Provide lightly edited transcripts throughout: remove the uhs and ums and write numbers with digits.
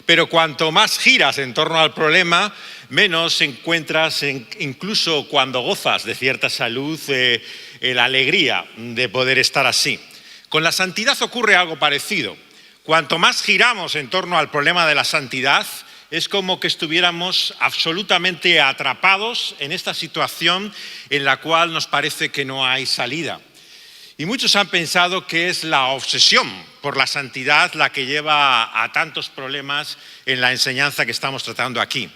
pero cuanto más giras en torno al problema, menos encuentras, incluso cuando gozas de cierta salud, la alegría de poder estar así. Con la santidad ocurre algo parecido. Cuanto más giramos en torno al problema de la santidad, es como que estuviéramos absolutamente atrapados en esta situación en la cual nos parece que no hay salida. Y muchos han pensado que es la obsesión por la santidad la que lleva a tantos problemas en la enseñanza que estamos tratando aquí.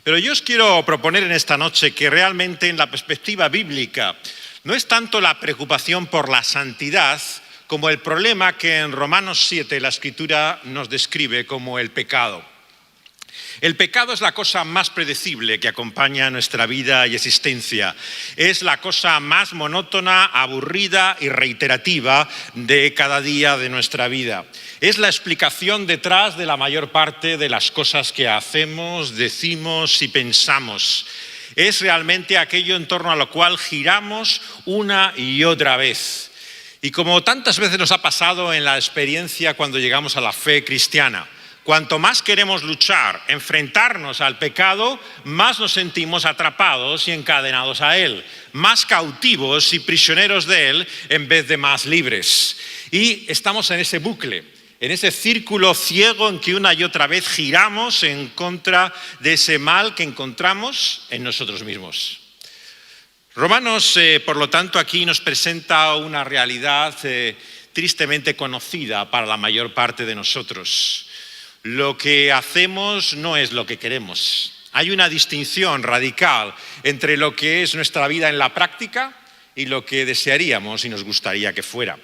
Pero yo os quiero proponer en esta noche que realmente en la perspectiva bíblica no es tanto la preocupación por la santidad como el problema que en Romanos 7 la Escritura nos describe como el pecado. El pecado es la cosa más predecible que acompaña nuestra vida y existencia. Es la cosa más monótona, aburrida y reiterativa de cada día de nuestra vida. Es la explicación detrás de la mayor parte de las cosas que hacemos, decimos y pensamos. Es realmente aquello en torno a lo cual giramos una y otra vez. Y como tantas veces nos ha pasado en la experiencia cuando llegamos a la fe cristiana, cuanto más queremos luchar, enfrentarnos al pecado, más nos sentimos atrapados y encadenados a él, más cautivos y prisioneros de él en vez de más libres. Y estamos en ese bucle, en ese círculo ciego en que una y otra vez giramos en contra de ese mal que encontramos en nosotros mismos. Romanos, por lo tanto, aquí nos presenta una realidad tristemente conocida para la mayor parte de nosotros. Lo que hacemos no es lo que queremos. Hay una distinción radical entre lo que es nuestra vida en la práctica y lo que desearíamos y nos gustaría que fuera.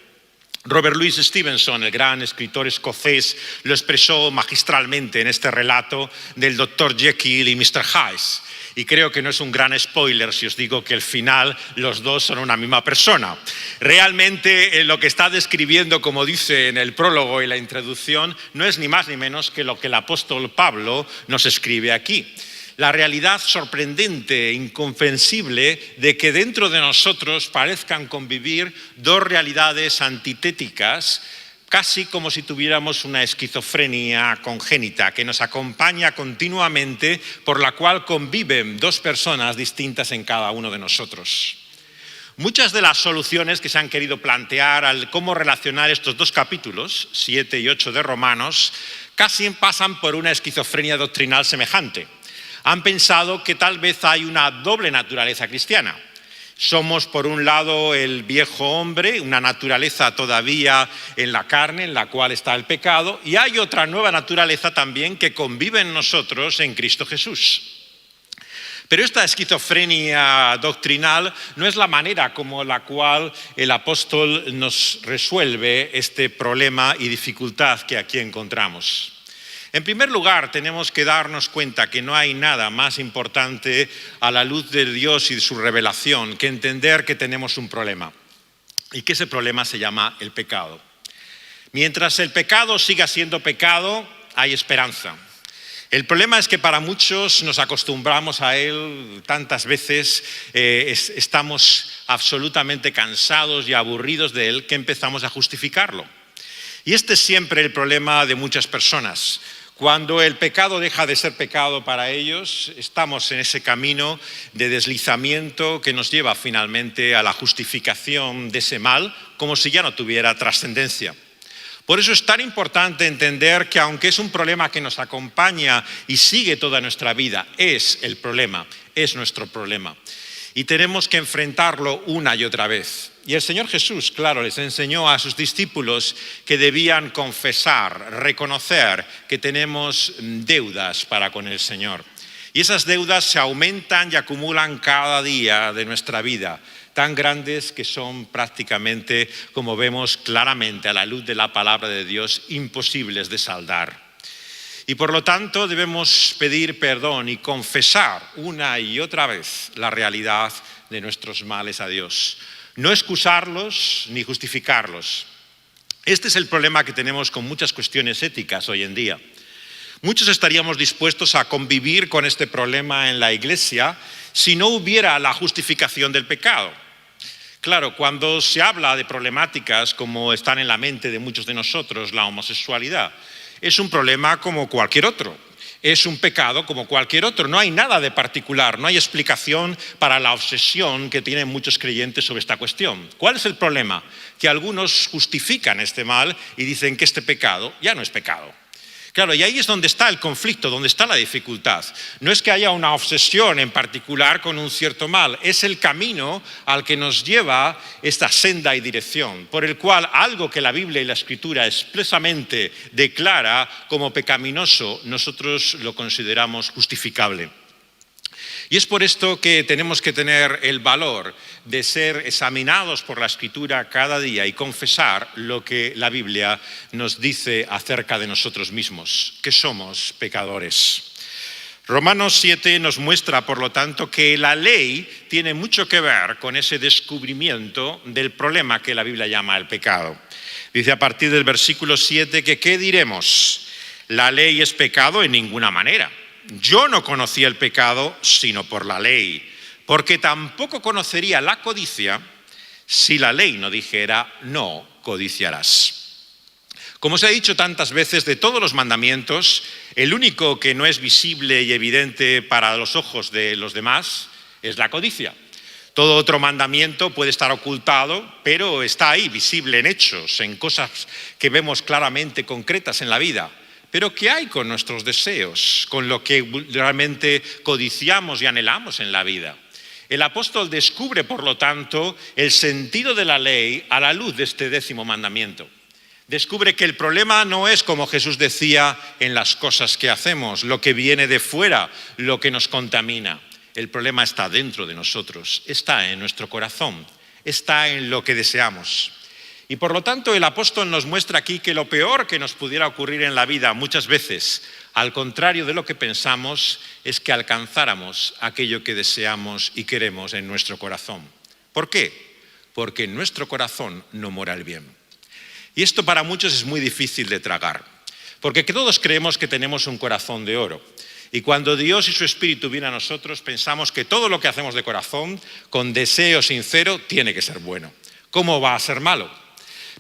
Robert Louis Stevenson, el gran escritor escocés, lo expresó magistralmente en este relato del Dr. Jekyll y Mr. Hyde. Y creo que no es un gran spoiler si os digo que al final los dos son una misma persona. Realmente lo que está describiendo, como dice en el prólogo y la introducción, no es ni más ni menos que lo que el apóstol Pablo nos escribe aquí. La realidad sorprendente, incomprensible, de que dentro de nosotros parezcan convivir dos realidades antitéticas, casi como si tuviéramos una esquizofrenia congénita que nos acompaña continuamente, por la cual conviven dos personas distintas en cada uno de nosotros. Muchas de las soluciones que se han querido plantear al cómo relacionar estos dos capítulos, 7 y 8 de Romanos, casi pasan por una esquizofrenia doctrinal semejante. Han pensado que tal vez hay una doble naturaleza cristiana. Somos, por un lado, el viejo hombre, una naturaleza todavía en la carne, en la cual está el pecado, y hay otra nueva naturaleza también que convive en nosotros en Cristo Jesús. Pero esta esquizofrenia doctrinal no es la manera como la cual el apóstol nos resuelve este problema y dificultad que aquí encontramos. En primer lugar, tenemos que darnos cuenta que no hay nada más importante a la luz de Dios y de su revelación que entender que tenemos un problema y que ese problema se llama el pecado. Mientras el pecado siga siendo pecado, hay esperanza. El problema es que para muchos nos acostumbramos a él tantas veces, estamos absolutamente cansados y aburridos de él que empezamos a justificarlo. Y este es siempre el problema de muchas personas. Cuando el pecado deja de ser pecado para ellos, estamos en ese camino de deslizamiento que nos lleva finalmente a la justificación de ese mal, como si ya no tuviera trascendencia. Por eso es tan importante entender que aunque es un problema que nos acompaña y sigue toda nuestra vida, es el problema, es nuestro problema. Y tenemos que enfrentarlo una y otra vez. Y el Señor Jesús, claro, les enseñó a sus discípulos que debían confesar, reconocer que tenemos deudas para con el Señor. Y esas deudas se aumentan y acumulan cada día de nuestra vida, tan grandes que son prácticamente, como vemos claramente a la luz de la palabra de Dios, imposibles de saldar. Y por lo tanto debemos pedir perdón y confesar una y otra vez la realidad de nuestros males a Dios. No excusarlos ni justificarlos. Este es el problema que tenemos con muchas cuestiones éticas hoy en día. Muchos estaríamos dispuestos a convivir con este problema en la iglesia si no hubiera la justificación del pecado. Claro, cuando se habla de problemáticas como están en la mente de muchos de nosotros, la homosexualidad, Es un problema como cualquier otro. Es un pecado como cualquier otro. No hay nada de particular, no hay explicación para la obsesión que tienen muchos creyentes sobre esta cuestión. ¿Cuál es el problema? Que algunos justifican este mal y dicen que este pecado ya no es pecado. Claro, y ahí es donde está el conflicto, donde está la dificultad. No es que haya una obsesión en particular con un cierto mal, es el camino al que nos lleva esta senda y dirección, por el cual algo que la Biblia y la Escritura expresamente declara como pecaminoso, nosotros lo consideramos justificable. Y es por esto que tenemos que tener el valor de ser examinados por la Escritura cada día y confesar lo que la Biblia nos dice acerca de nosotros mismos, que somos pecadores. Romanos 7 nos muestra, por lo tanto, que la ley tiene mucho que ver con ese descubrimiento del problema que la Biblia llama el pecado. Dice a partir del versículo 7 que ¿qué diremos? ¿La ley es pecado? En ninguna manera. Yo no conocía el pecado sino por la ley, porque tampoco conocería la codicia si la ley no dijera no codiciarás. Como se ha dicho tantas veces, de todos los mandamientos, el único que no es visible y evidente para los ojos de los demás es la codicia. Todo otro mandamiento puede estar ocultado, pero está ahí, visible en hechos, en cosas que vemos claramente concretas en la vida. Pero ¿qué hay con nuestros deseos, con lo que realmente codiciamos y anhelamos en la vida? El apóstol descubre, por lo tanto, el sentido de la ley a la luz de este 10º mandamiento. Descubre que el problema no es, como Jesús decía, en las cosas que hacemos, lo que viene de fuera, lo que nos contamina. El problema está dentro de nosotros, está en nuestro corazón, está en lo que deseamos. Y por lo tanto el apóstol nos muestra aquí que lo peor que nos pudiera ocurrir en la vida muchas veces, al contrario de lo que pensamos, es que alcanzáramos aquello que deseamos y queremos en nuestro corazón. ¿Por qué? Porque en nuestro corazón no mora el bien. Y esto para muchos es muy difícil de tragar, porque todos creemos que tenemos un corazón de oro. Y cuando Dios y su Espíritu vienen a nosotros, pensamos que todo lo que hacemos de corazón, con deseo sincero, tiene que ser bueno. ¿Cómo va a ser malo?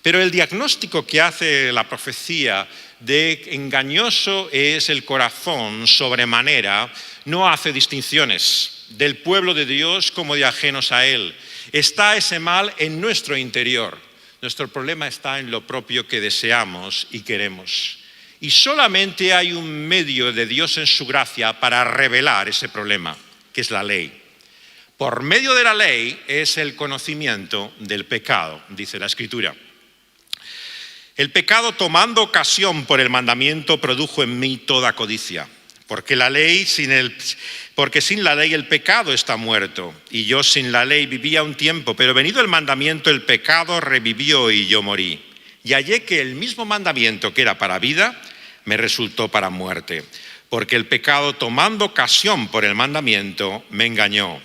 Pero el diagnóstico que hace la profecía de engañoso es el corazón sobremanera, no hace distinciones del pueblo de Dios como de ajenos a Él. Está ese mal en nuestro interior. Nuestro problema está en lo propio que deseamos y queremos. Y solamente hay un medio de Dios en su gracia para revelar ese problema, que es la ley. Por medio de la ley es el conocimiento del pecado, dice la Escritura. El pecado, tomando ocasión por el mandamiento, produjo en mí toda codicia, porque sin la ley el pecado está muerto, y yo sin la ley vivía un tiempo, pero venido el mandamiento el pecado revivió y yo morí. Y hallé que el mismo mandamiento que era para vida, me resultó para muerte, porque el pecado, tomando ocasión por el mandamiento, me engañó,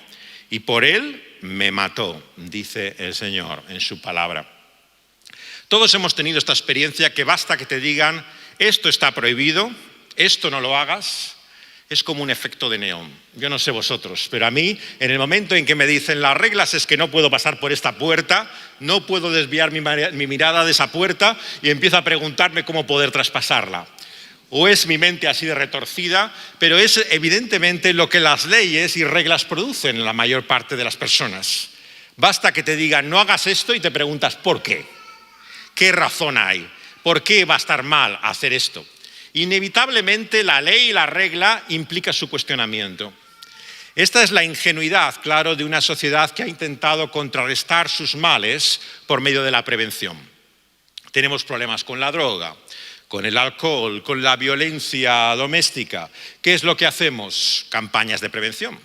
y por él me mató, dice el Señor en su palabra. Todos hemos tenido esta experiencia que basta que te digan, esto está prohibido, esto no lo hagas, es como un efecto de neón. Yo no sé vosotros, pero a mí, en el momento en que me dicen las reglas es que no puedo pasar por esta puerta, no puedo desviar mi mirada de esa puerta y empiezo a preguntarme cómo poder traspasarla. O es mi mente así de retorcida, pero es evidentemente lo que las leyes y reglas producen en la mayor parte de las personas. Basta que te digan, no hagas esto y te preguntas, ¿por qué? ¿Qué razón hay? ¿Por qué va a estar mal hacer esto? Inevitablemente la ley y la regla implica su cuestionamiento. Esta es la ingenuidad, claro, de una sociedad que ha intentado contrarrestar sus males por medio de la prevención. Tenemos problemas con la droga, con el alcohol, con la violencia doméstica. ¿Qué es lo que hacemos? Campañas de prevención.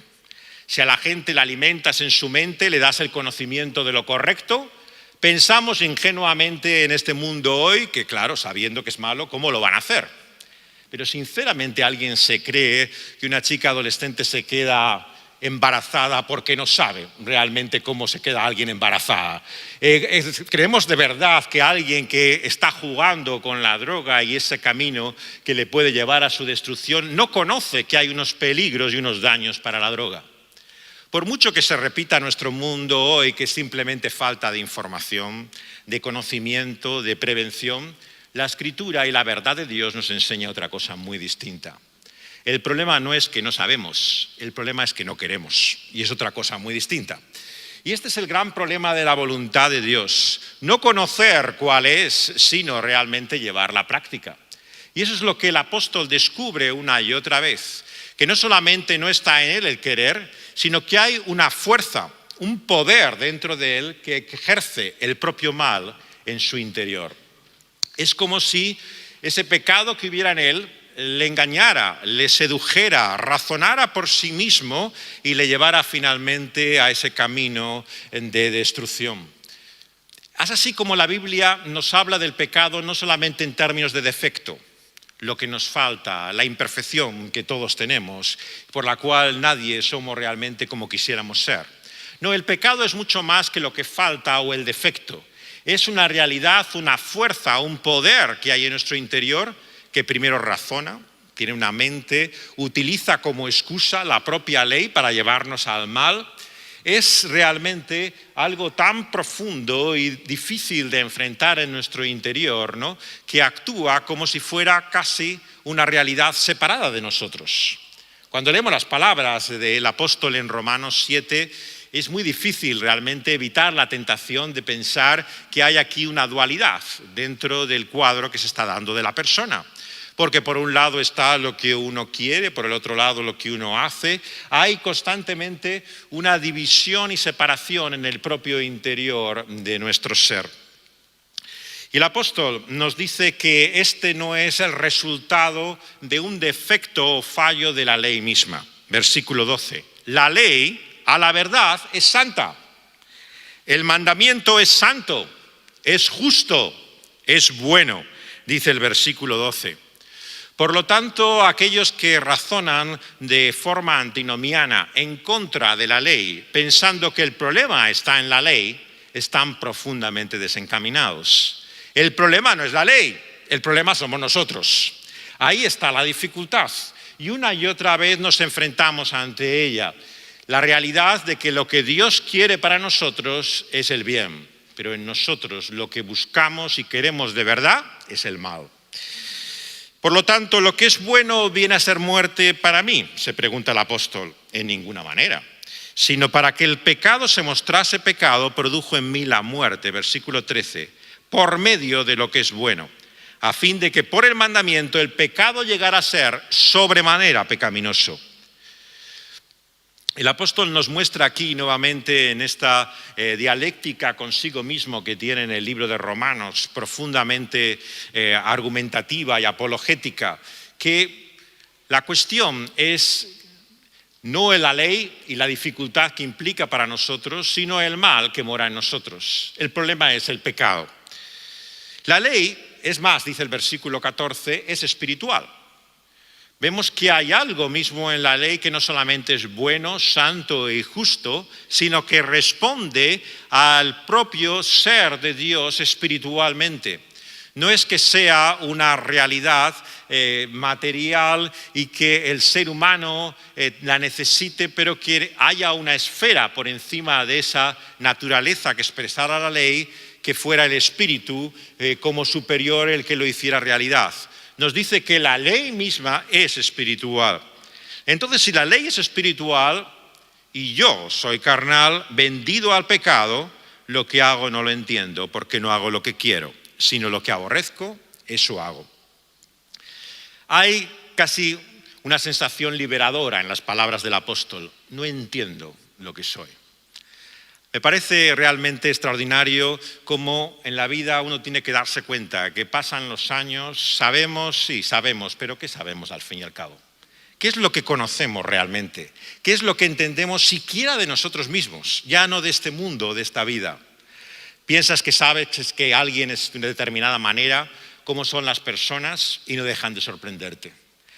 Si a la gente la alimentas en su mente, le das el conocimiento de lo correcto, pensamos ingenuamente en este mundo hoy que, claro, sabiendo que es malo, ¿cómo lo van a hacer? Pero sinceramente alguien se cree que una chica adolescente se queda embarazada porque no sabe realmente cómo se queda alguien embarazada. Creemos de verdad que alguien que está jugando con la droga y ese camino que le puede llevar a su destrucción no conoce que hay unos peligros y unos daños para la droga. Por mucho que se repita nuestro mundo hoy que es simplemente falta de información, de conocimiento, de prevención, La Escritura y la verdad de Dios nos enseña otra cosa muy distinta. El problema no es que no sabemos, el problema es que no queremos, y es otra cosa muy distinta. Y este es el gran problema de la voluntad de Dios, no conocer cuál es, sino realmente llevarla a la práctica. Y eso es lo que el apóstol descubre una y otra vez, que no solamente no está en él el querer, sino que hay una fuerza, un poder dentro de él que ejerce el propio mal en su interior. Es como si ese pecado que hubiera en él le engañara, le sedujera, razonara por sí mismo y le llevara finalmente a ese camino de destrucción. Es así como la Biblia nos habla del pecado no solamente en términos de defecto, lo que nos falta, la imperfección que todos tenemos, por la cual nadie somos realmente como quisiéramos ser. No, el pecado es mucho más que lo que falta o el defecto. Es una realidad, una fuerza, un poder que hay en nuestro interior que primero razona, tiene una mente, utiliza como excusa la propia ley para llevarnos al mal. Es realmente algo tan profundo y difícil de enfrentar en nuestro interior, ¿no?, que actúa como si fuera casi una realidad separada de nosotros. Cuando leemos las palabras del apóstol en Romanos 7, es muy difícil realmente evitar la tentación de pensar que hay aquí una dualidad dentro del cuadro que se está dando de la persona. Porque por un lado está lo que uno quiere, por el otro lado lo que uno hace. Hay constantemente una división y separación en el propio interior de nuestro ser. Y el apóstol nos dice que este no es el resultado de un defecto o fallo de la ley misma. Versículo 12. La ley, a la verdad, es santa. El mandamiento es santo, es justo, es bueno, dice el versículo 12. Por lo tanto, aquellos que razonan de forma antinomiana en contra de la ley, pensando que el problema está en la ley, están profundamente desencaminados. El problema no es la ley, el problema somos nosotros. Ahí está la dificultad. Y una y otra vez nos enfrentamos ante ella. La realidad de que lo que Dios quiere para nosotros es el bien, pero en nosotros lo que buscamos y queremos de verdad es el mal. Por lo tanto, ¿lo que es bueno viene a ser muerte para mí?, se pregunta el apóstol. En ninguna manera, sino para que el pecado se mostrase pecado, produjo en mí la muerte, versículo 13, por medio de lo que es bueno, a fin de que por el mandamiento el pecado llegara a ser sobremanera pecaminoso. El apóstol nos muestra aquí nuevamente en esta dialéctica consigo mismo que tiene en el libro de Romanos, profundamente argumentativa y apologética, que la cuestión es no la ley y la dificultad que implica para nosotros, sino el mal que mora en nosotros. El problema es el pecado. La ley, es más, dice el versículo 14, es espiritual. Vemos que hay algo mismo en la ley que no solamente es bueno, santo y justo, sino que responde al propio ser de Dios espiritualmente. No es que sea una realidad material y que el ser humano la necesite, pero que haya una esfera por encima de esa naturaleza que expresara la ley, que fuera el espíritu como superior el que lo hiciera realidad. Nos dice que la ley misma es espiritual. Entonces, si la ley es espiritual y yo soy carnal, vendido al pecado, lo que hago no lo entiendo, porque no hago lo que quiero, sino lo que aborrezco, eso hago. Hay casi una sensación liberadora en las palabras del apóstol. No entiendo lo que soy. Me parece realmente extraordinario cómo en la vida uno tiene que darse cuenta que pasan los años, sabemos, pero ¿qué sabemos al fin y al cabo? ¿Qué es lo que conocemos realmente? ¿Qué es lo que entendemos siquiera de nosotros mismos? Ya no de este mundo, de esta vida. Piensas que sabes que alguien es de una determinada manera, cómo son las personas y no dejan de sorprenderte.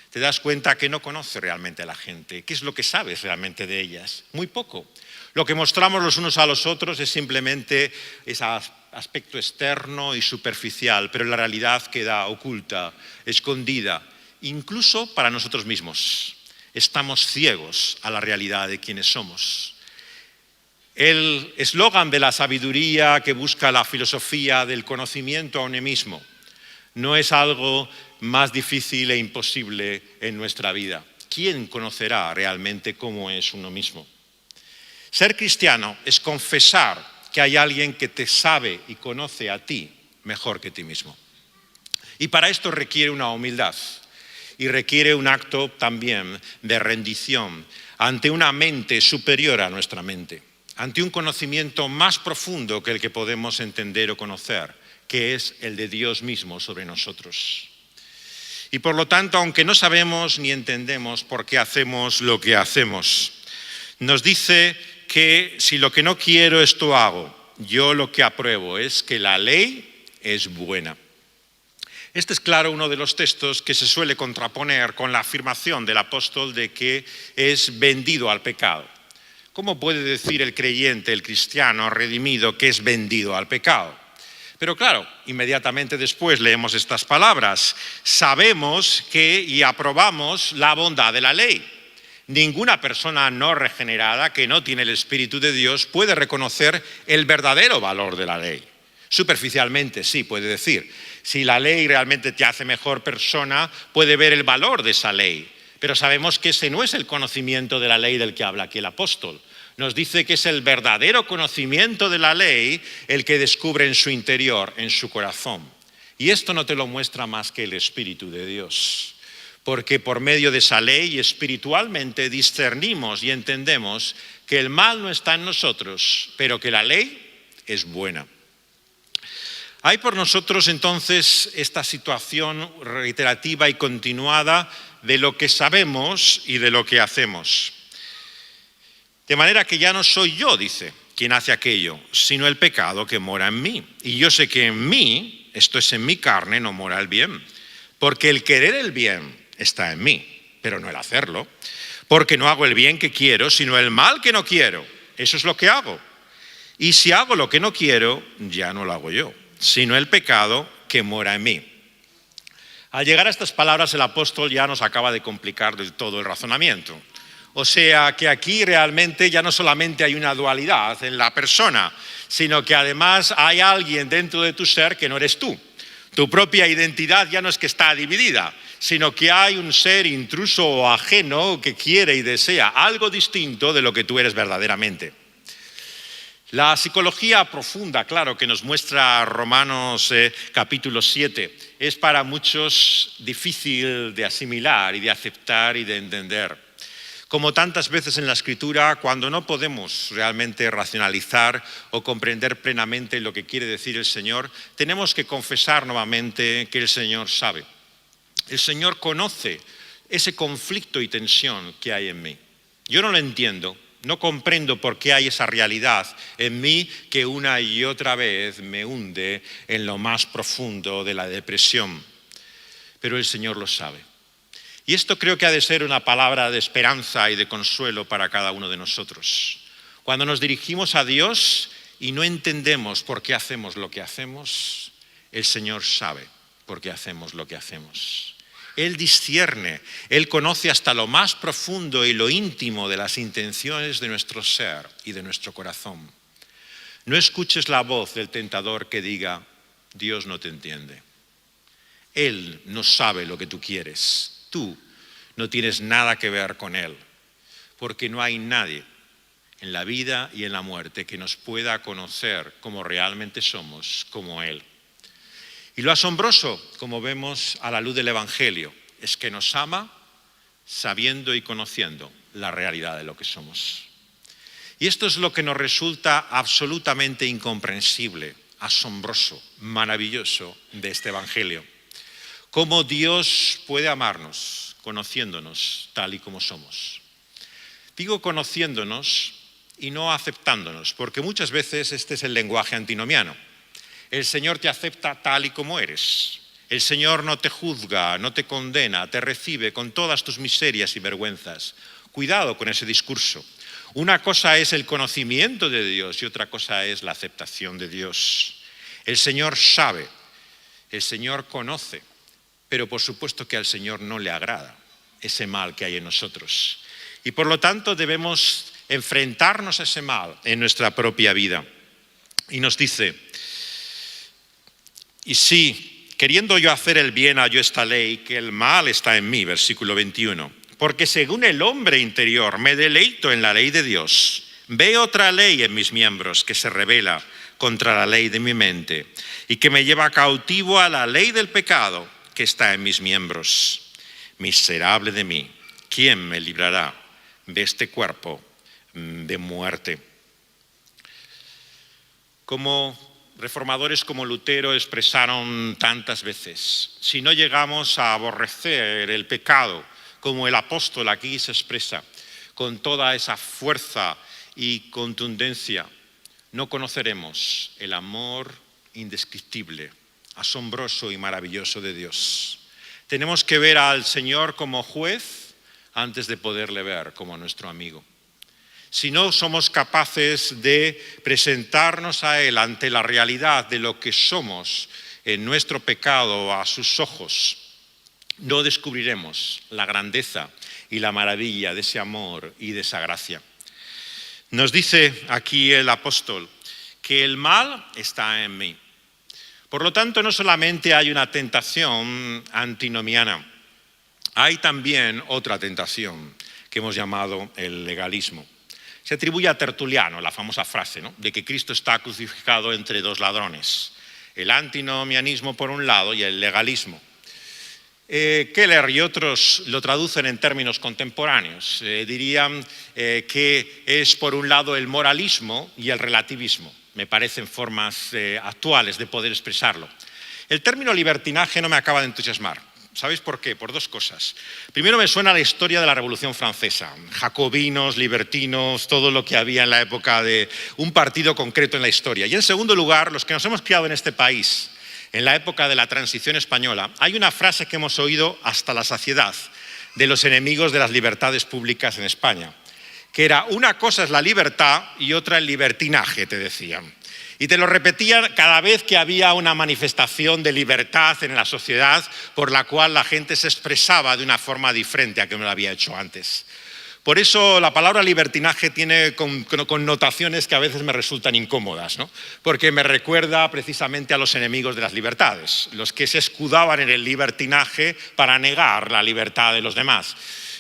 Te das cuenta que no conoces realmente a la gente. ¿Qué es lo que sabes realmente de ellas? Muy poco. Lo que mostramos los unos a los otros es simplemente ese aspecto externo y superficial, pero la realidad queda oculta, escondida, incluso para nosotros mismos. Estamos ciegos a la realidad de quienes somos. El eslogan de la sabiduría que busca la filosofía del conocimiento a uno mismo No es algo más difícil e imposible en nuestra vida. ¿Quién conocerá realmente cómo es uno mismo? Ser cristiano es confesar que hay alguien que te sabe y conoce a ti mejor que ti mismo. Y para esto requiere una humildad y requiere un acto también de rendición ante una mente superior a nuestra mente, ante un conocimiento más profundo que el que podemos entender o conocer, que es el de Dios mismo sobre nosotros. Y por lo tanto, aunque no sabemos ni entendemos por qué hacemos lo que hacemos, nos dice que si lo que no quiero esto hago, yo lo que apruebo es que la ley es buena. Este es, claro, uno de los textos que se suele contraponer con la afirmación del apóstol de que es vendido al pecado. ¿Cómo puede decir el creyente, el cristiano redimido, que es vendido al pecado? Pero claro, inmediatamente después leemos estas palabras. Sabemos que y aprobamos la bondad de la ley. Ninguna persona no regenerada que no tiene el Espíritu de Dios puede reconocer el verdadero valor de la ley. Superficialmente sí puede decir. Si la ley realmente te hace mejor persona, puede ver el valor de esa ley. Pero sabemos que ese no es el conocimiento de la ley del que habla aquí el apóstol. Nos dice que es el verdadero conocimiento de la ley el que descubre en su interior, en su corazón. Y esto no te lo muestra más que el Espíritu de Dios. Porque por medio de esa ley espiritualmente discernimos y entendemos que el mal no está en nosotros, pero que la ley es buena. Hay por nosotros entonces esta situación reiterativa y continuada de lo que sabemos y de lo que hacemos. De manera que ya no soy yo, dice, quien hace aquello, sino el pecado que mora en mí. Y yo sé que en mí, esto es en mi carne, no mora el bien. Porque el querer el bien está en mí, pero no el hacerlo. Porque no hago el bien que quiero, sino el mal que no quiero. Eso es lo que hago. Y si hago lo que no quiero, ya no lo hago yo, sino el pecado que mora en mí. Al llegar a estas palabras, el apóstol ya nos acaba de complicar del todo el razonamiento. O sea que aquí realmente ya no solamente hay una dualidad en la persona, sino que además hay alguien dentro de tu ser que no eres tú. Tu propia identidad ya no es que está dividida, sino que hay un ser intruso o ajeno que quiere y desea algo distinto de lo que tú eres verdaderamente. La psicología profunda, claro, que nos muestra Romanos capítulo 7, es para muchos difícil de asimilar y de aceptar y de entender. Como tantas veces en la Escritura, cuando no podemos realmente racionalizar o comprender plenamente lo que quiere decir el Señor, tenemos que confesar nuevamente que el Señor sabe. El Señor conoce ese conflicto y tensión que hay en mí. Yo no lo entiendo, no comprendo por qué hay esa realidad en mí que una y otra vez me hunde en lo más profundo de la depresión. Pero el Señor lo sabe. Y esto creo que ha de ser una palabra de esperanza y de consuelo para cada uno de nosotros. Cuando nos dirigimos a Dios y no entendemos por qué hacemos lo que hacemos, el Señor sabe por qué hacemos lo que hacemos. Él discierne, Él conoce hasta lo más profundo y lo íntimo de las intenciones de nuestro ser y de nuestro corazón. No escuches la voz del tentador que diga, Dios no te entiende. Él no sabe lo que tú quieres. Tú no tienes nada que ver con Él, porque no hay nadie en la vida y en la muerte que nos pueda conocer como realmente somos, como Él. Y lo asombroso, como vemos a la luz del Evangelio, es que nos ama sabiendo y conociendo la realidad de lo que somos. Y esto es lo que nos resulta absolutamente incomprensible, asombroso, maravilloso de este Evangelio. Cómo Dios puede amarnos conociéndonos tal y como somos. Digo conociéndonos y no aceptándonos, porque muchas veces este es el lenguaje antinomiano. El Señor te acepta tal y como eres. El Señor no te juzga, no te condena, te recibe con todas tus miserias y vergüenzas. Cuidado con ese discurso. Una cosa es el conocimiento de Dios y otra cosa es la aceptación de Dios. El Señor sabe, el Señor conoce. Pero por supuesto que al Señor no le agrada ese mal que hay en nosotros. Y por lo tanto debemos enfrentarnos a ese mal en nuestra propia vida. Y nos dice, y sí queriendo yo hacer el bien, hallo esta ley, que el mal está en mí, versículo 21. Porque según el hombre interior me deleito en la ley de Dios, veo otra ley en mis miembros que se rebela contra la ley de mi mente y que me lleva cautivo a la ley del pecado que está en mis miembros. Miserable de mí, ¿quién me librará de este cuerpo de muerte? Como reformadores como Lutero expresaron tantas veces, si no llegamos a aborrecer el pecado como el apóstol aquí se expresa, con toda esa fuerza y contundencia, no conoceremos el amor indescriptible, asombroso y maravilloso de Dios. Tenemos que ver al Señor como juez antes de poderle ver como nuestro amigo. Si no somos capaces de presentarnos a Él ante la realidad de lo que somos en nuestro pecado a sus ojos, no descubriremos la grandeza y la maravilla de ese amor y de esa gracia. Nos dice aquí el apóstol que el mal está en mí. Por lo tanto, no solamente hay una tentación antinomiana, hay también otra tentación que hemos llamado el legalismo. Se atribuye a Tertuliano la famosa frase, ¿no?, de que Cristo está crucificado entre dos ladrones, el antinomianismo por un lado y el legalismo. Keller y otros lo traducen en términos contemporáneos. Dirían que es por un lado el moralismo y el relativismo. Me parecen formas actuales de poder expresarlo. El término libertinaje no me acaba de entusiasmar. ¿Sabéis por qué? Por dos cosas. Primero, me suena la historia de la Revolución Francesa. Jacobinos, libertinos, todo lo que había en la época de un partido concreto en la historia. Y en segundo lugar, los que nos hemos criado en este país, en la época de la transición española, hay una frase que hemos oído hasta la saciedad de los enemigos de las libertades públicas en España, que era: una cosa es la libertad y otra el libertinaje, te decían. Y te lo repetían cada vez que había una manifestación de libertad en la sociedad por la cual la gente se expresaba de una forma diferente a que no lo había hecho antes. Por eso la palabra libertinaje tiene connotaciones que a veces me resultan incómodas, ¿no? Porque me recuerda precisamente a los enemigos de las libertades, los que se escudaban en el libertinaje para negar la libertad de los demás.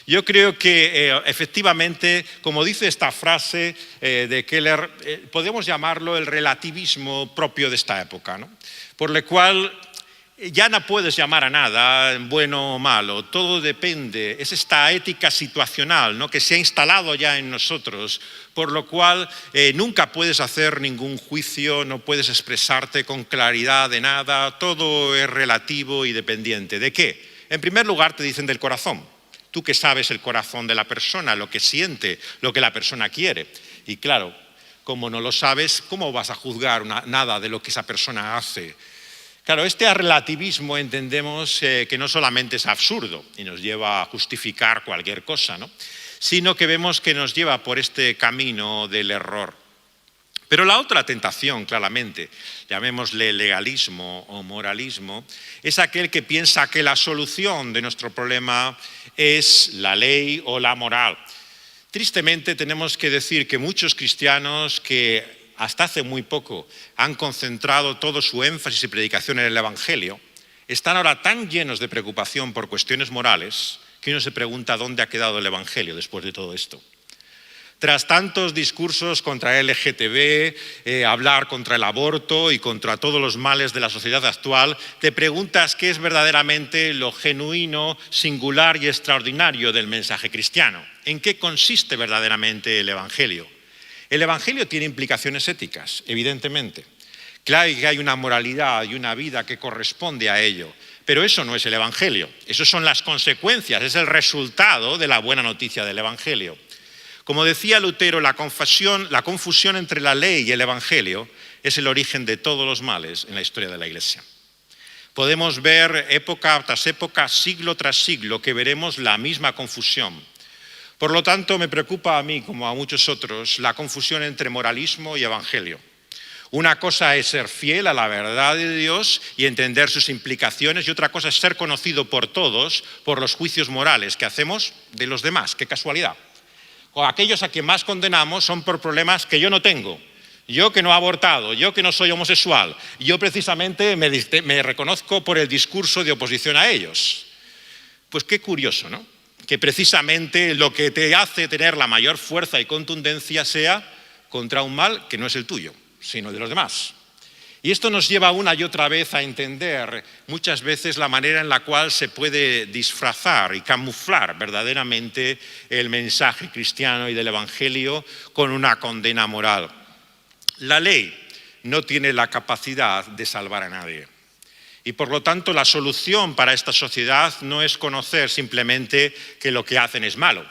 Yo creo que efectivamente, como dice esta frase de Keller, podemos llamarlo el relativismo propio de esta época, ¿no? Por lo cual ya no puedes llamar a nada bueno o malo, todo depende, es esta ética situacional, ¿no?, que se ha instalado ya en nosotros, por lo cual nunca puedes hacer ningún juicio, no puedes expresarte con claridad de nada, todo es relativo y dependiente. ¿De qué? En primer lugar, te dicen del corazón. Tú que sabes el corazón de la persona, lo que siente, lo que la persona quiere. Y claro, como no lo sabes, ¿cómo vas a juzgar nada de lo que esa persona hace? Claro, este relativismo entendemos que no solamente es absurdo y nos lleva a justificar cualquier cosa, ¿no?, sino que vemos que nos lleva por este camino del error. Pero la otra tentación, claramente, llamémosle legalismo o moralismo, es aquel que piensa que la solución de nuestro problema es la ley o la moral. Tristemente tenemos que decir que muchos cristianos que hasta hace muy poco han concentrado todo su énfasis y predicación en el Evangelio, están ahora tan llenos de preocupación por cuestiones morales que uno se pregunta dónde ha quedado el Evangelio después de todo esto. Tras tantos discursos contra el LGTB, hablar contra el aborto y contra todos los males de la sociedad actual, te preguntas qué es verdaderamente lo genuino, singular y extraordinario del mensaje cristiano. ¿En qué consiste verdaderamente el Evangelio? El Evangelio tiene implicaciones éticas, evidentemente. Claro que hay una moralidad y una vida que corresponde a ello, pero eso no es el Evangelio. Eso son las consecuencias, es el resultado de la buena noticia del Evangelio. Como decía Lutero, la confusión entre la ley y el Evangelio es el origen de todos los males en la historia de la Iglesia. Podemos ver época tras época, siglo tras siglo, que veremos la misma confusión. Por lo tanto, me preocupa a mí, como a muchos otros, la confusión entre moralismo y Evangelio. Una cosa es ser fiel a la verdad de Dios y entender sus implicaciones, y otra cosa es ser conocido por todos por los juicios morales que hacemos de los demás. ¡Qué casualidad! O aquellos a quien más condenamos son por problemas que yo no tengo. yo que no he abortado, yo que no soy homosexual, yo precisamente me reconozco por el discurso de oposición a ellos. Pues qué curioso, ¿no? Que precisamente lo que te hace tener la mayor fuerza y contundencia sea contra un mal que no es el tuyo, sino de los demás. Y esto nos lleva una y otra vez a entender muchas veces la manera en la cual se puede disfrazar y camuflar verdaderamente el mensaje cristiano y del Evangelio con una condena moral. La ley no tiene la capacidad de salvar a nadie. Y por lo tanto la solución para esta sociedad no es conocer simplemente que lo que hacen es malo.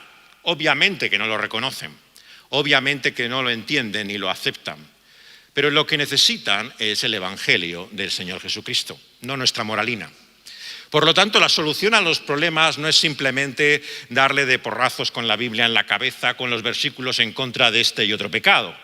Obviamente que no lo reconocen, obviamente que no lo entienden ni lo aceptan. Pero lo que necesitan es el Evangelio del Señor Jesucristo, no nuestra moralina. Por lo tanto, la solución a los problemas no es simplemente darle de porrazos con la Biblia en la cabeza, con los versículos en contra de este y otro pecado.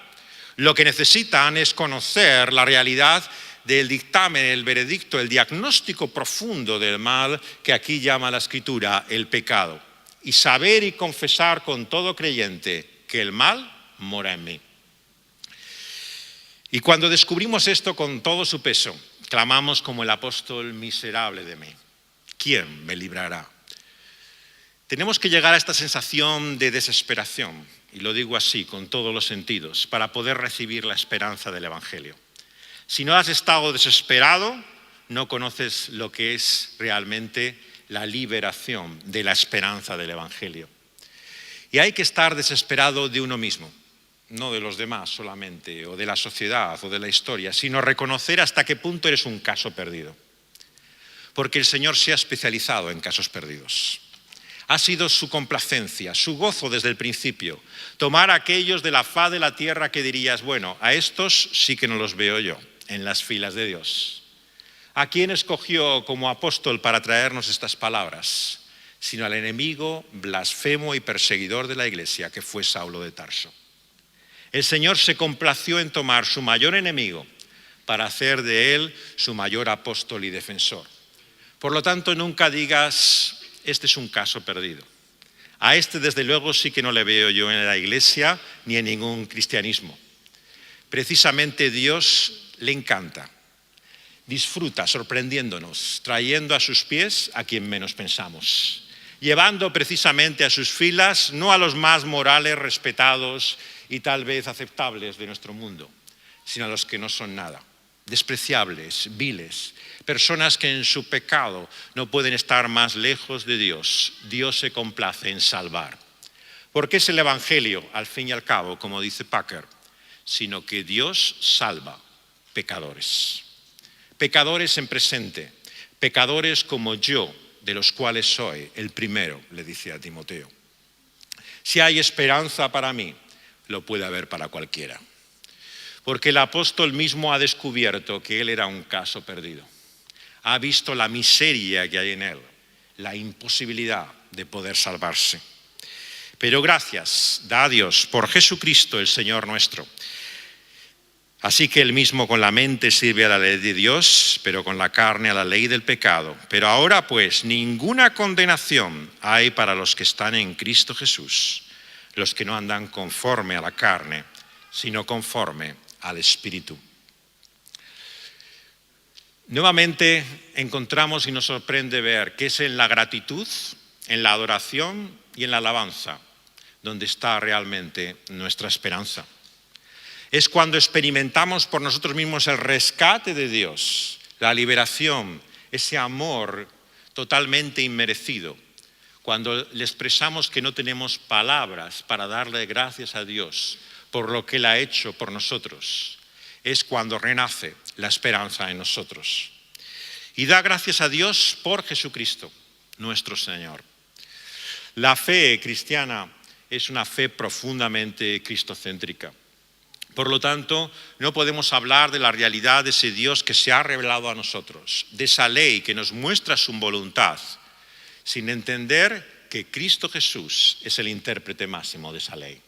Lo que necesitan es conocer la realidad del dictamen, el veredicto, el diagnóstico profundo del mal que aquí llama la Escritura el pecado. Y saber y confesar con todo creyente que el mal mora en mí. Y cuando descubrimos esto con todo su peso, clamamos como el apóstol: miserable de mí, ¿quién me librará? Tenemos que llegar a esta sensación de desesperación, y lo digo así con todos los sentidos, para poder recibir la esperanza del Evangelio. Si no has estado desesperado, no conoces lo que es realmente la liberación de la esperanza del Evangelio. Y hay que estar desesperado de uno mismo, no de los demás solamente, o de la sociedad, o de la historia, sino reconocer hasta qué punto eres un caso perdido. Porque el Señor se ha especializado en casos perdidos. Ha sido su complacencia, su gozo desde el principio, tomar a aquellos de la faz de la tierra que dirías, bueno, a estos sí que no los veo yo en las filas de Dios. ¿A quién escogió como apóstol para traernos estas palabras? Sino al enemigo blasfemo y perseguidor de la iglesia, que fue Saulo de Tarso. El Señor se complació en tomar su mayor enemigo para hacer de él su mayor apóstol y defensor. Por lo tanto, nunca digas, este es un caso perdido. A este, desde luego, sí que no le veo yo en la iglesia ni en ningún cristianismo. Precisamente Dios le encanta. Disfruta sorprendiéndonos, trayendo a sus pies a quien menos pensamos. Llevando precisamente a sus filas no a los más morales, respetados y tal vez aceptables de nuestro mundo, sino a los que no son nada, despreciables, viles, personas que en su pecado no pueden estar más lejos de Dios. Dios se complace en salvar. Porque es el Evangelio, al fin y al cabo, como dice Packer, sino que Dios salva pecadores. Pecadores en presente, pecadores como yo, de los cuales soy el primero, le dice a Timoteo. Si hay esperanza para mí, lo puede haber para cualquiera. Porque el apóstol mismo ha descubierto que él era un caso perdido. Ha visto la miseria que hay en él, la imposibilidad de poder salvarse. Pero gracias, da a Dios, por Jesucristo el Señor nuestro. Así que él mismo con la mente sirve a la ley de Dios, pero con la carne a la ley del pecado. Pero ahora pues ninguna condenación hay para los que están en Cristo Jesús, los que no andan conforme a la carne, sino conforme al Espíritu. Nuevamente encontramos y nos sorprende ver que es en la gratitud, en la adoración y en la alabanza donde está realmente nuestra esperanza. Es cuando experimentamos por nosotros mismos el rescate de Dios, la liberación, ese amor totalmente inmerecido. Cuando le expresamos que no tenemos palabras para darle gracias a Dios por lo que Él ha hecho por nosotros, es cuando renace la esperanza en nosotros. Y da gracias a Dios por Jesucristo, nuestro Señor. La fe cristiana es una fe profundamente cristocéntrica. Por lo tanto, no podemos hablar de la realidad de ese Dios que se ha revelado a nosotros, de esa ley que nos muestra su voluntad, sin entender que Cristo Jesús es el intérprete máximo de esa ley.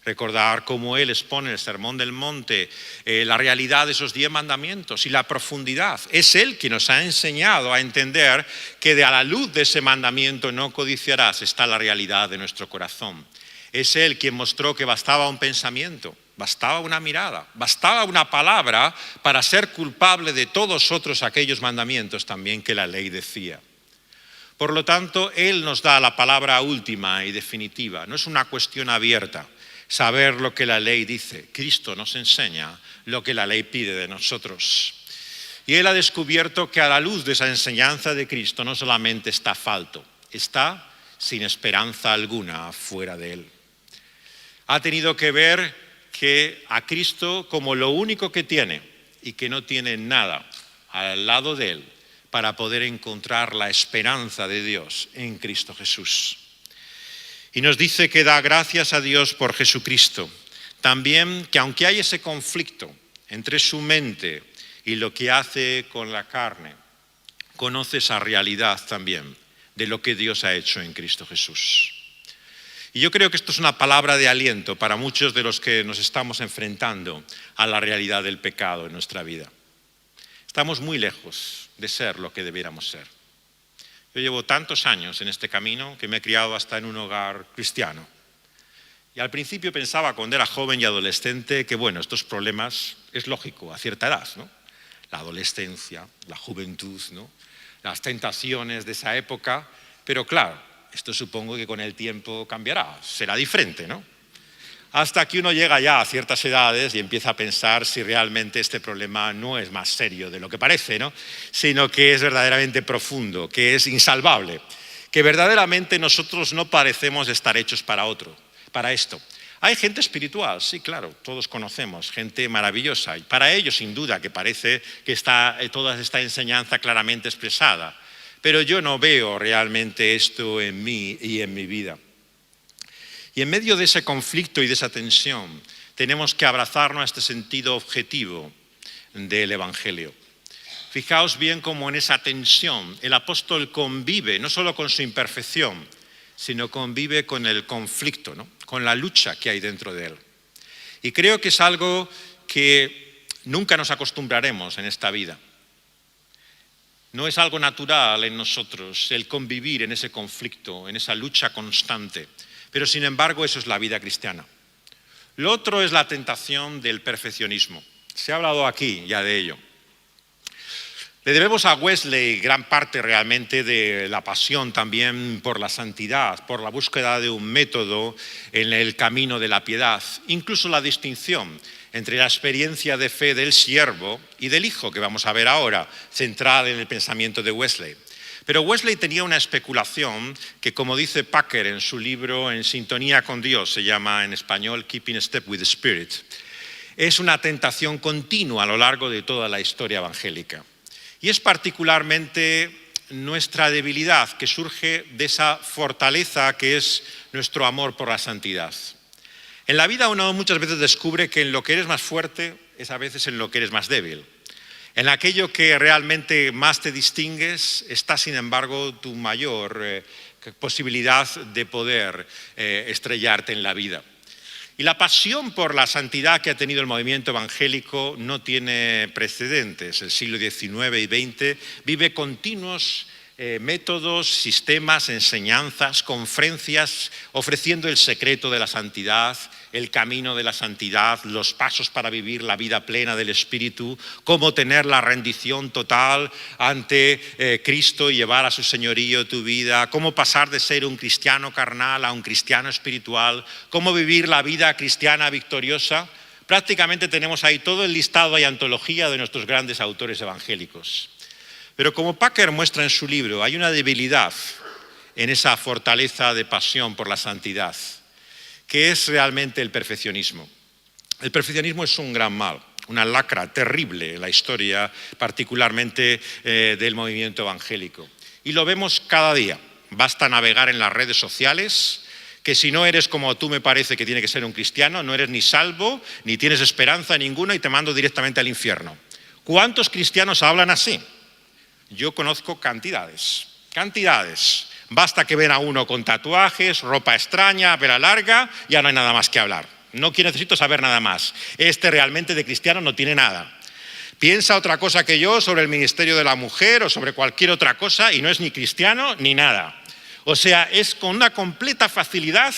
Recordar cómo Él expone en el Sermón del Monte la realidad de esos 10 mandamientos y la profundidad. Es Él quien nos ha enseñado a entender que a la luz de ese mandamiento no codiciarás está la realidad de nuestro corazón. Es Él quien mostró que bastaba un pensamiento bastaba una mirada, bastaba una palabra para ser culpable de todos otros aquellos mandamientos también que la ley decía. Por lo tanto, Él nos da la palabra última y definitiva. No es una cuestión abierta saber lo que la ley dice. Cristo nos enseña lo que la ley pide de nosotros. Y Él ha descubierto que a la luz de esa enseñanza de Cristo no solamente está falto, está sin esperanza alguna fuera de Él. Ha tenido que ver que a Cristo como lo único que tiene y que no tiene nada al lado de Él para poder encontrar la esperanza de Dios en Cristo Jesús. Y nos dice que da gracias a Dios por Jesucristo. También que aunque hay ese conflicto entre su mente y lo que hace con la carne, conoce esa realidad también de lo que Dios ha hecho en Cristo Jesús. Y yo creo que esto es una palabra de aliento para muchos de los que nos estamos enfrentando a la realidad del pecado en nuestra vida. Estamos muy lejos de ser lo que debiéramos ser. Yo llevo tantos años en este camino que me he criado hasta en un hogar cristiano. Y al principio pensaba cuando era joven y adolescente que bueno, estos problemas es lógico a cierta edad, ¿no? La adolescencia, la juventud, ¿no? Las tentaciones de esa época, pero claro, esto supongo que con el tiempo cambiará, será diferente, ¿no? Hasta que uno llega ya a ciertas edades y empieza a pensar si realmente este problema no es más serio de lo que parece, ¿no? Sino que es verdaderamente profundo, que es insalvable, que verdaderamente nosotros no parecemos estar hechos para esto. Hay gente espiritual, sí, claro, todos conocemos, gente maravillosa, y para ellos sin duda que parece que está toda esta enseñanza claramente expresada, pero yo no veo realmente esto en mí y en mi vida. Y en medio de ese conflicto y de esa tensión, tenemos que abrazarnos a este sentido objetivo del Evangelio. Fijaos bien cómo en esa tensión el apóstol convive no solo con su imperfección, sino convive con el conflicto, ¿no? Con la lucha que hay dentro de él. Y creo que es algo que nunca nos acostumbraremos en esta vida. No es algo natural en nosotros el convivir en ese conflicto, en esa lucha constante. Pero sin embargo eso es la vida cristiana. Lo otro es la tentación del perfeccionismo. Se ha hablado aquí ya de ello. Le debemos a Wesley gran parte realmente de la pasión también por la santidad, por la búsqueda de un método en el camino de la piedad, incluso la distinción entre la experiencia de fe del siervo y del hijo, que vamos a ver ahora, central en el pensamiento de Wesley. Pero Wesley tenía una especulación que, como dice Packer en su libro En sintonía con Dios, se llama en español Keeping Step with the Spirit, es una tentación continua a lo largo de toda la historia evangélica. Y es particularmente nuestra debilidad que surge de esa fortaleza que es nuestro amor por la santidad. En la vida uno muchas veces descubre que en lo que eres más fuerte es a veces en lo que eres más débil. En aquello que realmente más te distingues está, sin embargo, tu mayor posibilidad de poder estrellarte en la vida. Y la pasión por la santidad que ha tenido el movimiento evangélico no tiene precedentes. El siglo XIX y XX vive continuos métodos, sistemas, enseñanzas, conferencias, ofreciendo el secreto de la santidad, el camino de la santidad, los pasos para vivir la vida plena del Espíritu, cómo tener la rendición total ante Cristo y llevar a su señorío tu vida, cómo pasar de ser un cristiano carnal a un cristiano espiritual, cómo vivir la vida cristiana victoriosa. Prácticamente tenemos ahí todo el listado y antología de nuestros grandes autores evangélicos. Pero como Packer muestra en su libro, hay una debilidad en esa fortaleza de pasión por la santidad, que es realmente el perfeccionismo. El perfeccionismo es un gran mal, una lacra terrible en la historia, particularmente del movimiento evangélico. Y lo vemos cada día. Basta navegar en las redes sociales, que si no eres como tú me parece que tiene que ser un cristiano, no eres ni salvo, ni tienes esperanza ninguna y te mando directamente al infierno. ¿Cuántos cristianos hablan así? Yo conozco cantidades. Basta que ven a uno con tatuajes, ropa extraña, pera larga, ya no hay nada más que hablar. No necesito saber nada más. Este realmente de cristiano no tiene nada. Piensa otra cosa que yo sobre el ministerio de la mujer o sobre cualquier otra cosa y no es ni cristiano ni nada. O sea, es con una completa facilidad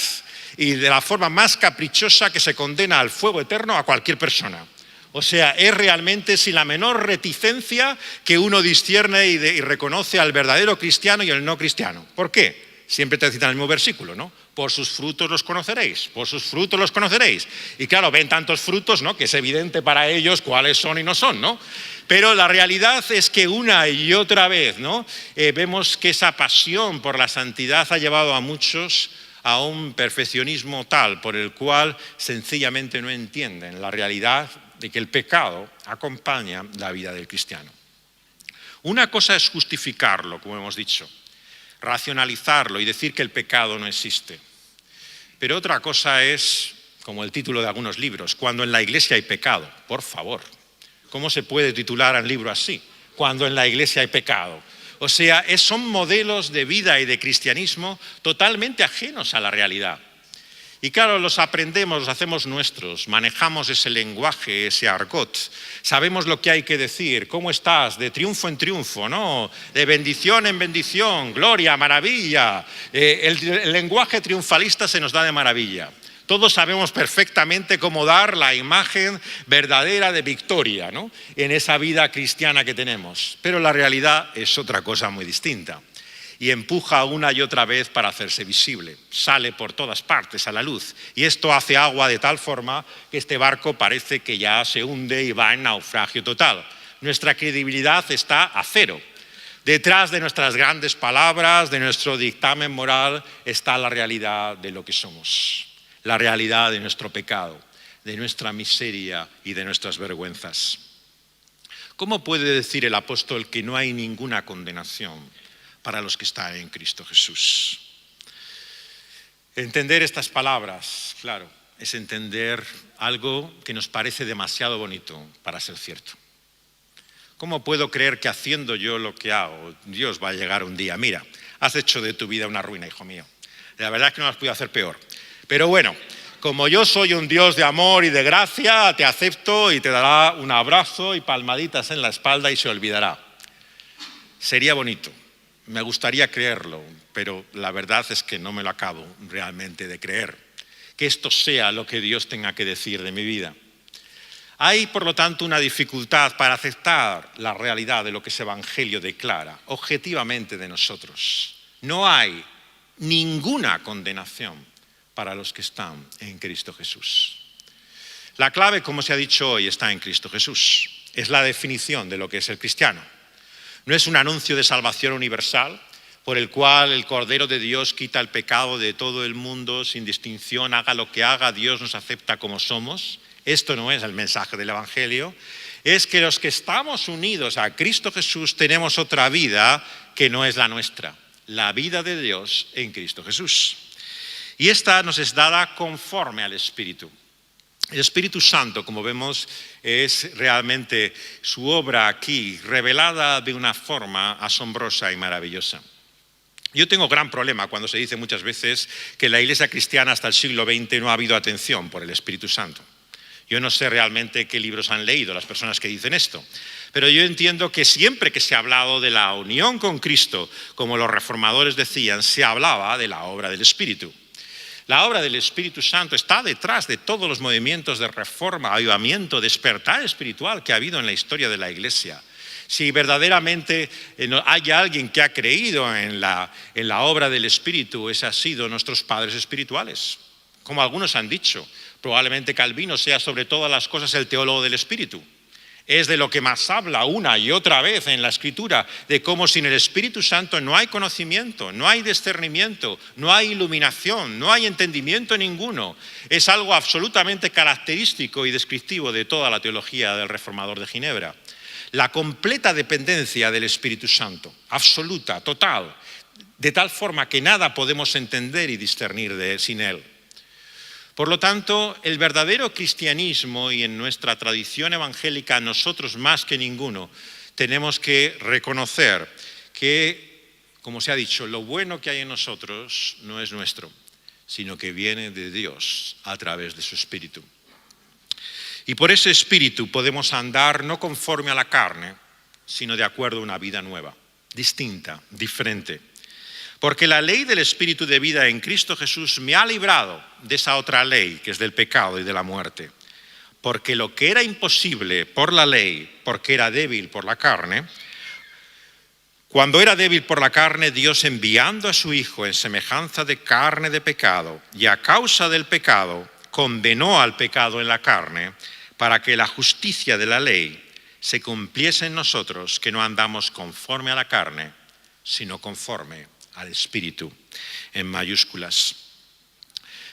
y de la forma más caprichosa que se condena al fuego eterno a cualquier persona. O sea, es realmente sin la menor reticencia que uno discierne y reconoce al verdadero cristiano y al no cristiano. ¿Por qué? Siempre te citan el mismo versículo, ¿no? Por sus frutos los conoceréis, por sus frutos los conoceréis. Y claro, ven tantos frutos, ¿no?, que es evidente para ellos cuáles son y no son, ¿no? Pero la realidad es que una y otra vez, ¿no?, vemos que esa pasión por la santidad ha llevado a muchos a un perfeccionismo tal por el cual sencillamente no entienden la realidad de que el pecado acompaña la vida del cristiano. Una cosa es justificarlo, como hemos dicho, racionalizarlo y decir que el pecado no existe. Pero otra cosa es, como el título de algunos libros, cuando en la iglesia hay pecado. Por favor, ¿cómo se puede titular un libro así? Cuando en la iglesia hay pecado. O sea, son modelos de vida y de cristianismo totalmente ajenos a la realidad. Y claro, los aprendemos, los hacemos nuestros, manejamos ese lenguaje, ese argot, sabemos lo que hay que decir, cómo estás, de triunfo en triunfo, ¿no?, de bendición en bendición, gloria, maravilla. El lenguaje triunfalista se nos da de maravilla. Todos sabemos perfectamente cómo dar la imagen verdadera de victoria, ¿no?, en esa vida cristiana que tenemos. Pero la realidad es otra cosa muy distinta. Y empuja una y otra vez para hacerse visible. Sale por todas partes a la luz. Y esto hace agua de tal forma que este barco parece que ya se hunde y va en naufragio total. Nuestra credibilidad está a cero. Detrás de nuestras grandes palabras, de nuestro dictamen moral, está la realidad de lo que somos. La realidad de nuestro pecado, de nuestra miseria y de nuestras vergüenzas. ¿Cómo puede decir el apóstol que no hay ninguna condenación para los que están en Cristo Jesús? Entender estas palabras, claro, es entender algo que nos parece demasiado bonito para ser cierto. ¿Cómo puedo creer que haciendo yo lo que hago, Dios va a llegar un día? Mira, has hecho de tu vida una ruina, hijo mío. La verdad es que no lo has podido hacer peor. Pero bueno, como yo soy un Dios de amor y de gracia, te acepto y te dará un abrazo y palmaditas en la espalda y se olvidará. Sería bonito. Me gustaría creerlo, pero la verdad es que no me lo acabo realmente de creer. Que esto sea lo que Dios tenga que decir de mi vida. Hay, por lo tanto, una dificultad para aceptar la realidad de lo que ese Evangelio declara objetivamente de nosotros. No hay ninguna condenación para los que están en Cristo Jesús. La clave, como se ha dicho hoy, está en Cristo Jesús. Es la definición de lo que es el cristiano. No es un anuncio de salvación universal por el cual el Cordero de Dios quita el pecado de todo el mundo sin distinción, haga lo que haga, Dios nos acepta como somos. Esto no es el mensaje del Evangelio. Es que los que estamos unidos a Cristo Jesús tenemos otra vida que no es la nuestra. La vida de Dios en Cristo Jesús. Y esta nos es dada conforme al Espíritu. El Espíritu Santo, como vemos, es realmente su obra aquí, revelada de una forma asombrosa y maravillosa. Yo tengo gran problema cuando se dice muchas veces que en la Iglesia cristiana hasta el siglo XX no ha habido atención por el Espíritu Santo. Yo no sé realmente qué libros han leído las personas que dicen esto, pero yo entiendo que siempre que se ha hablado de la unión con Cristo, como los reformadores decían, se hablaba de la obra del Espíritu. La obra del Espíritu Santo está detrás de todos los movimientos de reforma, avivamiento, despertar espiritual que ha habido en la historia de la Iglesia. Si verdaderamente hay alguien que ha creído en la obra del Espíritu, ese han sido nuestros padres espirituales. Como algunos han dicho, probablemente Calvino sea sobre todas las cosas el teólogo del Espíritu. Es de lo que más habla una y otra vez en la Escritura, de cómo sin el Espíritu Santo no hay conocimiento, no hay discernimiento, no hay iluminación, no hay entendimiento ninguno. Es algo absolutamente característico y descriptivo de toda la teología del Reformador de Ginebra. La completa dependencia del Espíritu Santo, absoluta, total, de tal forma que nada podemos entender y discernir sin él. Por lo tanto, el verdadero cristianismo y en nuestra tradición evangélica, nosotros más que ninguno, tenemos que reconocer que, como se ha dicho, lo bueno que hay en nosotros no es nuestro, sino que viene de Dios a través de su Espíritu. Y por ese Espíritu podemos andar no conforme a la carne, sino de acuerdo a una vida nueva, distinta, diferente. Porque la ley del Espíritu de vida en Cristo Jesús me ha librado de esa otra ley, que es del pecado y de la muerte. Porque lo que era imposible por la ley, porque era débil por la carne, cuando era débil por la carne, Dios enviando a su Hijo en semejanza de carne de pecado, y a causa del pecado, condenó al pecado en la carne, para que la justicia de la ley se cumpliese en nosotros, que no andamos conforme a la carne, sino conforme al Espíritu, en mayúsculas.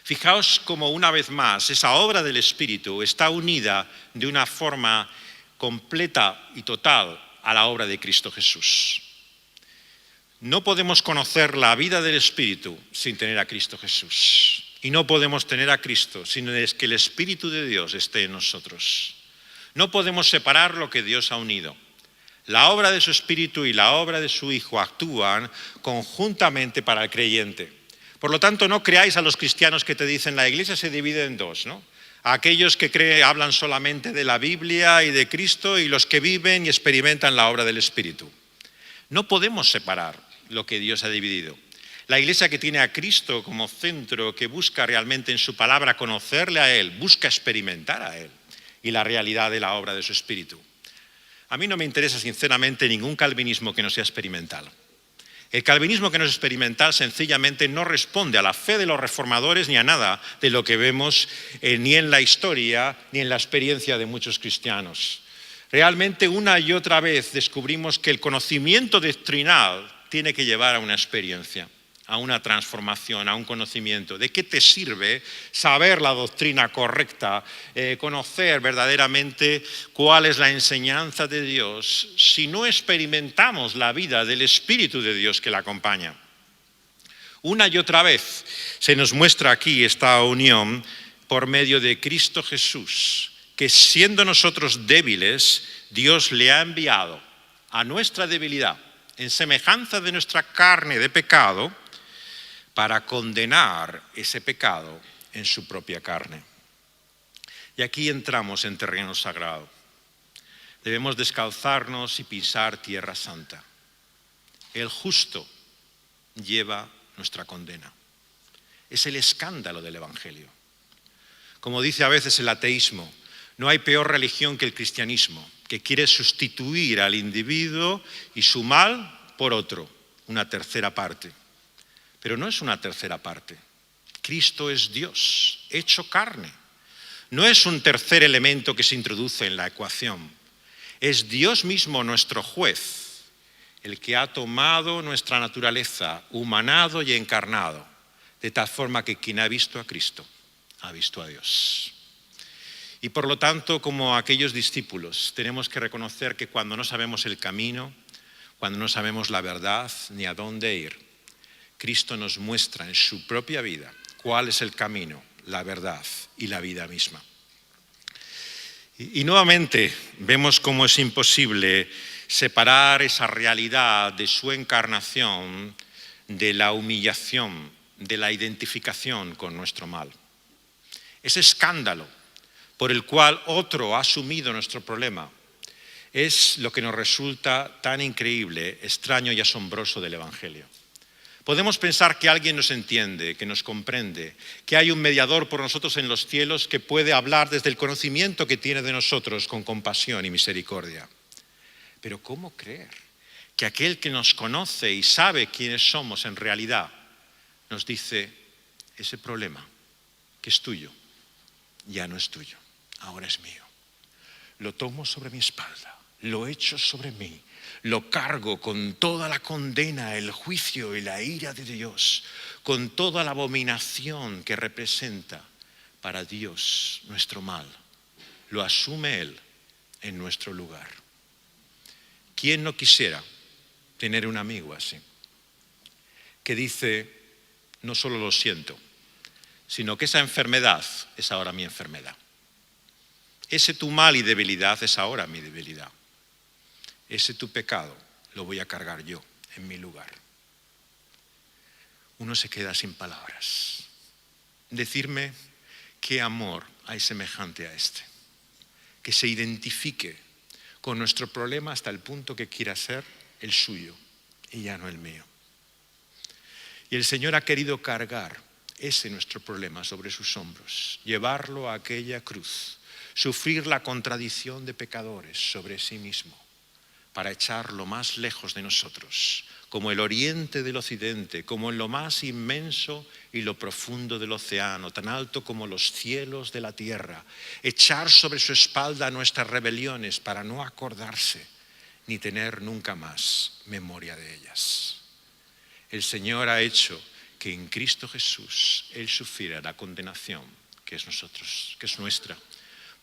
Fijaos cómo una vez más esa obra del Espíritu está unida de una forma completa y total a la obra de Cristo Jesús. No podemos conocer la vida del Espíritu sin tener a Cristo Jesús. Y no podemos tener a Cristo sin que el Espíritu de Dios esté en nosotros. No podemos separar lo que Dios ha unido. La obra de su Espíritu y la obra de su Hijo actúan conjuntamente para el creyente. Por lo tanto, no creáis a los cristianos que te dicen la iglesia se divide en dos, ¿no? A aquellos que hablan solamente de la Biblia y de Cristo y los que viven y experimentan la obra del Espíritu. No podemos separar lo que Dios ha dividido. La iglesia que tiene a Cristo como centro, que busca realmente en su palabra conocerle a Él, busca experimentar a Él y la realidad de la obra de su Espíritu. A mí no me interesa sinceramente ningún calvinismo que no sea experimental. El calvinismo que no es experimental sencillamente no responde a la fe de los reformadores ni a nada de lo que vemos ni en la historia ni en la experiencia de muchos cristianos. Realmente una y otra vez descubrimos que el conocimiento doctrinal tiene que llevar a una experiencia, a una transformación, a un conocimiento. ¿De qué te sirve saber la doctrina correcta, conocer verdaderamente cuál es la enseñanza de Dios, si no experimentamos la vida del Espíritu de Dios que la acompaña? Una y otra vez se nos muestra aquí esta unión por medio de Cristo Jesús, que siendo nosotros débiles, Dios le ha enviado a nuestra debilidad, en semejanza de nuestra carne de pecado, para condenar ese pecado en su propia carne. Y aquí entramos en terreno sagrado. Debemos descalzarnos y pisar tierra santa. El justo lleva nuestra condena. Es el escándalo del Evangelio. Como dice a veces el ateísmo, no hay peor religión que el cristianismo, que quiere sustituir al individuo y su mal por otro, una tercera parte. Pero no es una tercera parte. Cristo es Dios, hecho carne. No es un tercer elemento que se introduce en la ecuación. Es Dios mismo nuestro juez, el que ha tomado nuestra naturaleza, humanado y encarnado, de tal forma que quien ha visto a Cristo, ha visto a Dios. Y por lo tanto, como aquellos discípulos, tenemos que reconocer que cuando no sabemos el camino, cuando no sabemos la verdad ni a dónde ir, Cristo nos muestra en su propia vida cuál es el camino, la verdad y la vida misma. Y nuevamente vemos cómo es imposible separar esa realidad de su encarnación de la humillación, de la identificación con nuestro mal. Ese escándalo por el cual otro ha asumido nuestro problema es lo que nos resulta tan increíble, extraño y asombroso del Evangelio. Podemos pensar que alguien nos entiende, que nos comprende, que hay un mediador por nosotros en los cielos que puede hablar desde el conocimiento que tiene de nosotros con compasión y misericordia. Pero ¿cómo creer que aquel que nos conoce y sabe quiénes somos en realidad nos dice, ese problema que es tuyo, ya no es tuyo, ahora es mío? Lo tomo sobre mi espalda, lo echo sobre mí. Lo cargo con toda la condena, el juicio y la ira de Dios, con toda la abominación que representa para Dios nuestro mal. Lo asume Él en nuestro lugar. ¿Quién no quisiera tener un amigo así? Que dice, no solo lo siento, sino que esa enfermedad es ahora mi enfermedad. Ese tu mal y debilidad es ahora mi debilidad. Ese tu pecado lo voy a cargar yo en mi lugar. Uno se queda sin palabras. Decirme qué amor hay semejante a este. Que se identifique con nuestro problema hasta el punto que quiera ser el suyo y ya no el mío. Y el Señor ha querido cargar ese nuestro problema sobre sus hombros, llevarlo a aquella cruz, sufrir la contradicción de pecadores sobre sí mismo, para echarlo más lejos de nosotros, como el oriente del occidente, como en lo más inmenso y lo profundo del océano, tan alto como los cielos de la tierra, echar sobre su espalda nuestras rebeliones para no acordarse ni tener nunca más memoria de ellas. El Señor ha hecho que en Cristo Jesús Él sufriera la condenación que es nuestra.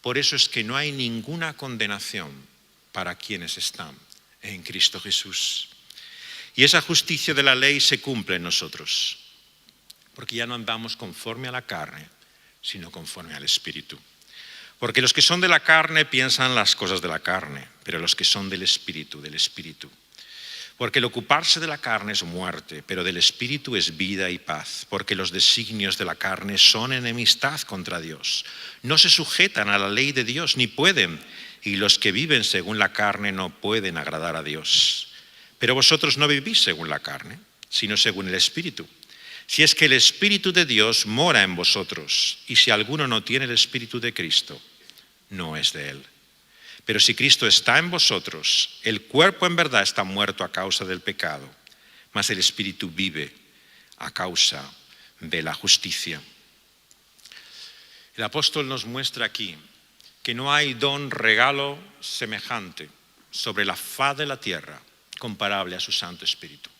Por eso es que no hay ninguna condenación para quienes están en Cristo Jesús. Y esa justicia de la ley se cumple en nosotros, porque ya no andamos conforme a la carne, sino conforme al Espíritu. Porque los que son de la carne piensan las cosas de la carne, pero los que son del Espíritu, del Espíritu. Porque el ocuparse de la carne es muerte, pero del Espíritu es vida y paz. Porque los designios de la carne son enemistad contra Dios. No se sujetan a la ley de Dios, ni pueden. Y los que viven según la carne no pueden agradar a Dios. Pero vosotros no vivís según la carne, sino según el Espíritu. Si es que el Espíritu de Dios mora en vosotros, y si alguno no tiene el Espíritu de Cristo, no es de Él. Pero si Cristo está en vosotros, el cuerpo en verdad está muerto a causa del pecado, mas el Espíritu vive a causa de la justicia. El apóstol nos muestra aquí que no hay don, regalo semejante sobre la faz de la tierra comparable a su Santo Espíritu.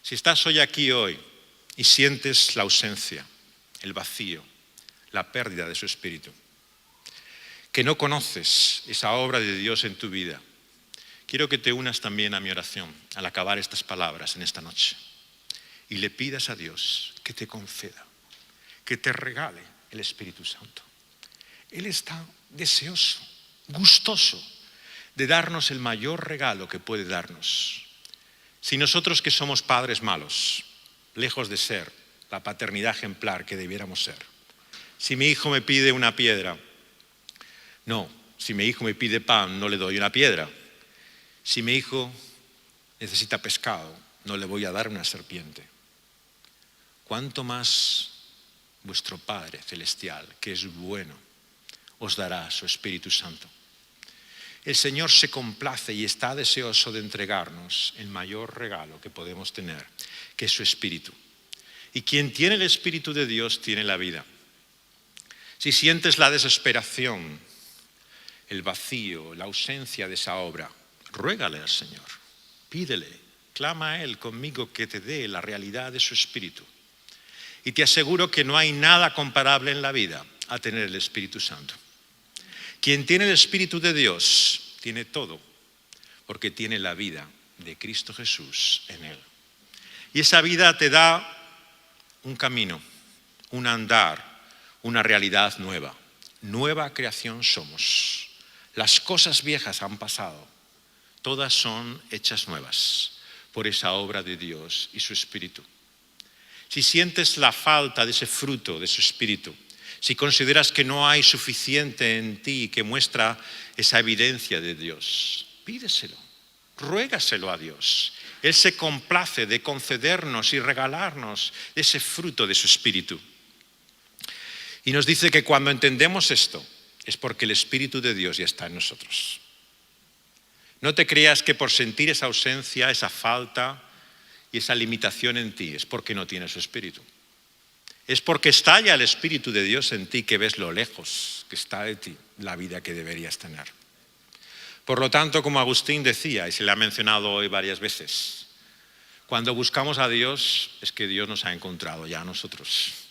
Si estás aquí hoy y sientes la ausencia, el vacío, la pérdida de su Espíritu, que no conoces esa obra de Dios en tu vida, quiero que te unas también a mi oración al acabar estas palabras en esta noche y le pidas a Dios que te conceda, que te regale el Espíritu Santo. Él está deseoso, gustoso de darnos el mayor regalo que puede darnos. Si nosotros que somos padres malos, lejos de ser la paternidad ejemplar que debiéramos ser, si mi hijo me pide una piedra, no, si mi hijo me pide pan, no le doy una piedra. Si mi hijo necesita pescado, no le voy a dar una serpiente. ¿Cuánto más vuestro Padre Celestial, que es bueno, os dará su Espíritu Santo? El Señor se complace y está deseoso de entregarnos el mayor regalo que podemos tener, que es su Espíritu. Y quien tiene el Espíritu de Dios tiene la vida. Si sientes la desesperación, el vacío, la ausencia de esa obra, ruégale al Señor, pídele, clama a Él conmigo que te dé la realidad de su Espíritu. Y te aseguro que no hay nada comparable en la vida a tener el Espíritu Santo. Quien tiene el Espíritu de Dios tiene todo, porque tiene la vida de Cristo Jesús en Él. Y esa vida te da un camino, un andar, una realidad nueva. Nueva creación somos. Las cosas viejas han pasado, todas son hechas nuevas por esa obra de Dios y su Espíritu. Si sientes la falta de ese fruto de su Espíritu, si consideras que no hay suficiente en ti que muestra esa evidencia de Dios, pídeselo, ruégaselo a Dios. Él se complace de concedernos y regalarnos ese fruto de su Espíritu. Y nos dice que cuando entendemos esto, es porque el Espíritu de Dios ya está en nosotros. No te creas que por sentir esa ausencia, esa falta y esa limitación en ti, es porque no tienes su Espíritu. Es porque está ya el Espíritu de Dios en ti que ves lo lejos que está de ti la vida que deberías tener. Por lo tanto, como Agustín decía, y se le ha mencionado hoy varias veces, cuando buscamos a Dios es que Dios nos ha encontrado ya a nosotros.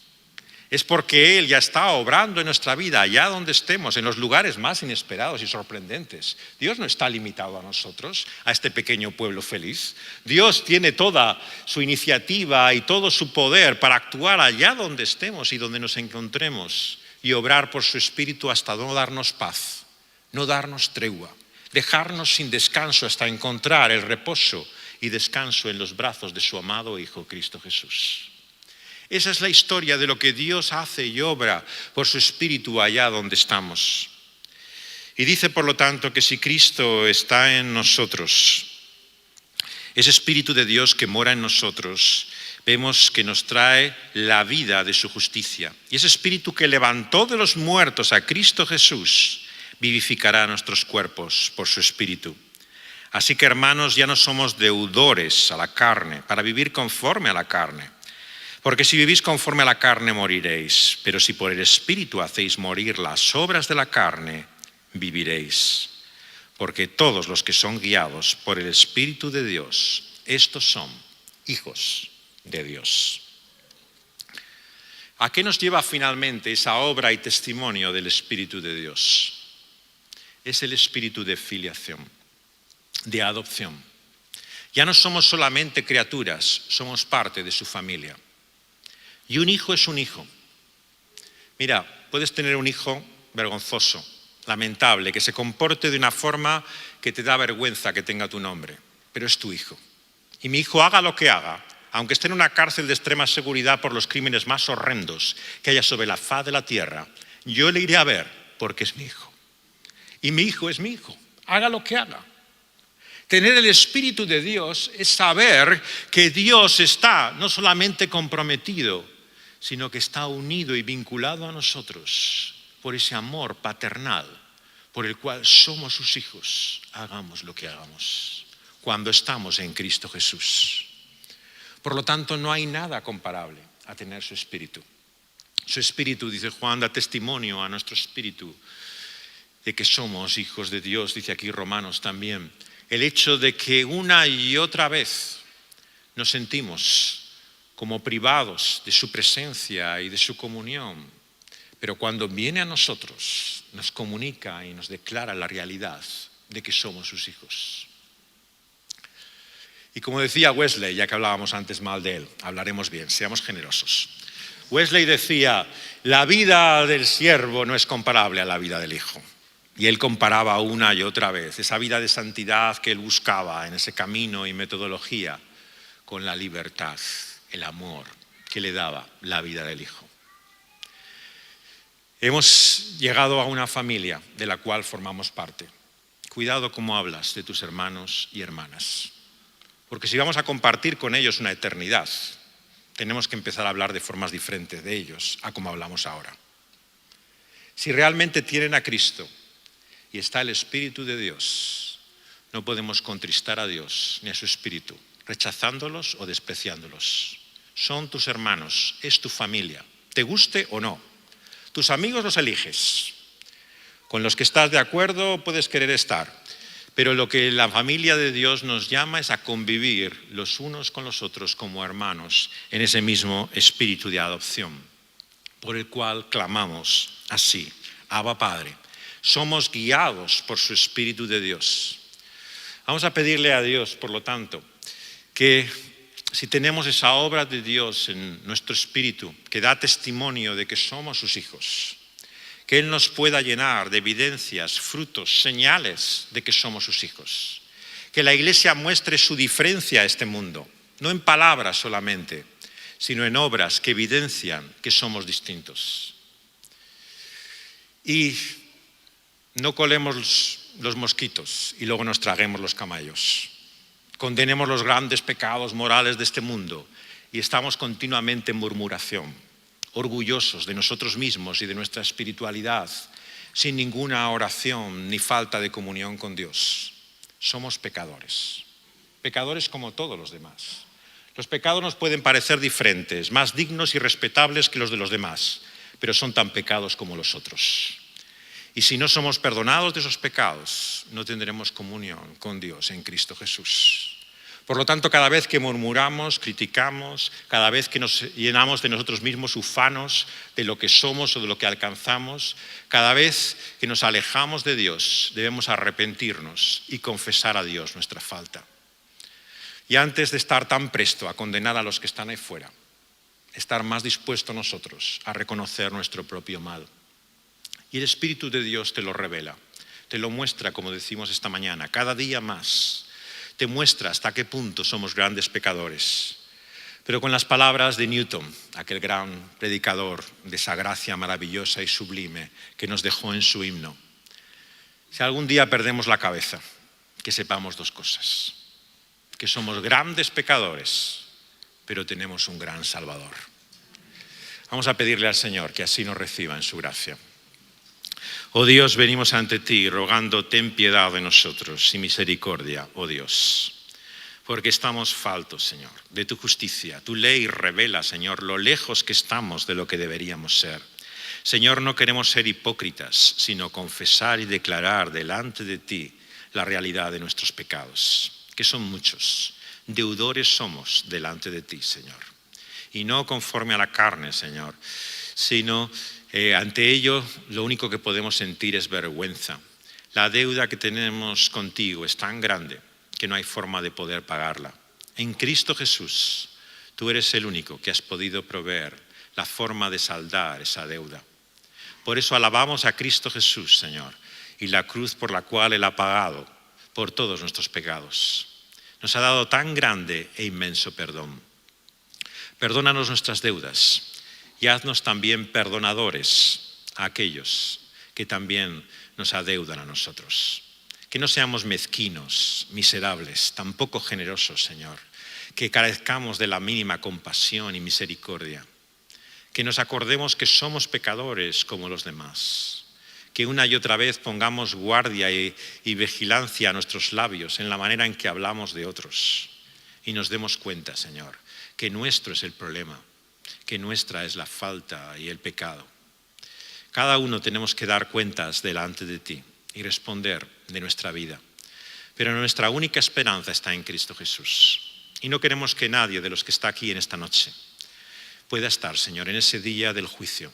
Es porque Él ya está obrando en nuestra vida, allá donde estemos, en los lugares más inesperados y sorprendentes. Dios no está limitado a nosotros, a este pequeño pueblo feliz. Dios tiene toda su iniciativa y todo su poder para actuar allá donde estemos y donde nos encontremos y obrar por su Espíritu hasta no darnos paz, no darnos tregua, dejarnos sin descanso hasta encontrar el reposo y descanso en los brazos de su amado Hijo Cristo Jesús. Esa es la historia de lo que Dios hace y obra por su Espíritu allá donde estamos. Y dice, por lo tanto, que si Cristo está en nosotros, ese Espíritu de Dios que mora en nosotros vemos que nos trae la vida de su justicia. Y ese Espíritu que levantó de los muertos a Cristo Jesús vivificará nuestros cuerpos por su Espíritu. Así que, hermanos, ya no somos deudores a la carne para vivir conforme a la carne. Porque si vivís conforme a la carne moriréis, pero si por el Espíritu hacéis morir las obras de la carne, viviréis. Porque todos los que son guiados por el Espíritu de Dios, estos son hijos de Dios. ¿A qué nos lleva finalmente esa obra y testimonio del Espíritu de Dios? Es el espíritu de filiación, de adopción. Ya no somos solamente criaturas, somos parte de su familia. Y un hijo es un hijo. Mira, puedes tener un hijo vergonzoso, lamentable, que se comporte de una forma que te da vergüenza que tenga tu nombre, pero es tu hijo. Y mi hijo, haga lo que haga, aunque esté en una cárcel de extrema seguridad por los crímenes más horrendos que haya sobre la faz de la tierra, yo le iré a ver porque es mi hijo. Y mi hijo es mi hijo, haga lo que haga. Tener el Espíritu de Dios es saber que Dios está no solamente comprometido, sino que está unido y vinculado a nosotros por ese amor paternal por el cual somos sus hijos, hagamos lo que hagamos, cuando estamos en Cristo Jesús. Por lo tanto, no hay nada comparable a tener su Espíritu. Su Espíritu, dice Juan, da testimonio a nuestro espíritu de que somos hijos de Dios, dice aquí Romanos también. El hecho de que una y otra vez nos sentimos como privados de su presencia y de su comunión, pero cuando viene a nosotros nos comunica y nos declara la realidad de que somos sus hijos. Y como decía Wesley, ya que hablábamos antes mal de él, hablaremos bien, seamos generosos. Wesley decía, la vida del siervo no es comparable a la vida del hijo. Y él comparaba una y otra vez esa vida de santidad que él buscaba en ese camino y metodología con la libertad, el amor que le daba la vida del hijo. Hemos llegado a una familia de la cual formamos parte. Cuidado cómo hablas de tus hermanos y hermanas, porque si vamos a compartir con ellos una eternidad, tenemos que empezar a hablar de formas diferentes de ellos a como hablamos ahora. Si realmente tienen a Cristo y está el Espíritu de Dios, no podemos contristar a Dios ni a su Espíritu, rechazándolos o despreciándolos. Son tus hermanos, es tu familia, te guste o no. Tus amigos los eliges. Con los que estás de acuerdo puedes querer estar, pero lo que la familia de Dios nos llama es a convivir los unos con los otros como hermanos en ese mismo espíritu de adopción, por el cual clamamos así, Abba Padre. Somos guiados por su Espíritu de Dios. Vamos a pedirle a Dios, por lo tanto, que si tenemos esa obra de Dios en nuestro espíritu, que da testimonio de que somos sus hijos, que Él nos pueda llenar de evidencias, frutos, señales de que somos sus hijos. Que la Iglesia muestre su diferencia a este mundo, no en palabras solamente, sino en obras que evidencian que somos distintos. Y no colemos los mosquitos y luego nos traguemos los camellos. Condenemos los grandes pecados morales de este mundo y estamos continuamente en murmuración, orgullosos de nosotros mismos y de nuestra espiritualidad, sin ninguna oración ni falta de comunión con Dios. Somos pecadores, pecadores como todos los demás. Los pecados nos pueden parecer diferentes, más dignos y respetables que los de los demás, pero son tan pecados como los otros. Y si no somos perdonados de esos pecados, no tendremos comunión con Dios en Cristo Jesús. Por lo tanto, cada vez que murmuramos, criticamos, cada vez que nos llenamos de nosotros mismos ufanos de lo que somos o de lo que alcanzamos, cada vez que nos alejamos de Dios, debemos arrepentirnos y confesar a Dios nuestra falta. Y antes de estar tan presto a condenar a los que están ahí fuera, estar más dispuestos nosotros a reconocer nuestro propio mal. Y el Espíritu de Dios te lo revela, te lo muestra, como decimos esta mañana, cada día más. Te muestra hasta qué punto somos grandes pecadores. Pero con las palabras de Newton, aquel gran predicador de esa gracia maravillosa y sublime que nos dejó en su himno. Si algún día perdemos la cabeza, que sepamos dos cosas. Que somos grandes pecadores, pero tenemos un gran Salvador. Vamos a pedirle al Señor que así nos reciba en su gracia. Oh Dios, venimos ante ti rogando, ten piedad de nosotros y misericordia, oh Dios. Porque estamos faltos, Señor, de tu justicia. Tu ley revela, Señor, lo lejos que estamos de lo que deberíamos ser. Señor, no queremos ser hipócritas, sino confesar y declarar delante de ti la realidad de nuestros pecados, que son muchos. Deudores somos delante de ti, Señor. Y no conforme a la carne, Señor, sino ante ello lo único que podemos sentir es vergüenza. La deuda que tenemos contigo es tan grande que no hay forma de poder pagarla. En Cristo Jesús, tú eres el único que has podido proveer la forma de saldar esa deuda. Por eso alabamos a Cristo Jesús, Señor, y la cruz por la cual Él ha pagado por todos nuestros pecados. Nos ha dado tan grande e inmenso perdón. Perdónanos nuestras deudas y haznos también perdonadores a aquellos que también nos adeudan a nosotros. Que no seamos mezquinos, miserables, tampoco generosos, Señor. Que carezcamos de la mínima compasión y misericordia. Que nos acordemos que somos pecadores como los demás. Que una y otra vez pongamos guardia y vigilancia a nuestros labios en la manera en que hablamos de otros. Y nos demos cuenta, Señor, que nuestro es el problema, que nuestra es la falta y el pecado. Cada uno tenemos que dar cuentas delante de ti y responder de nuestra vida. Pero nuestra única esperanza está en Cristo Jesús. Y no queremos que nadie de los que está aquí en esta noche pueda estar, Señor, en ese día del juicio,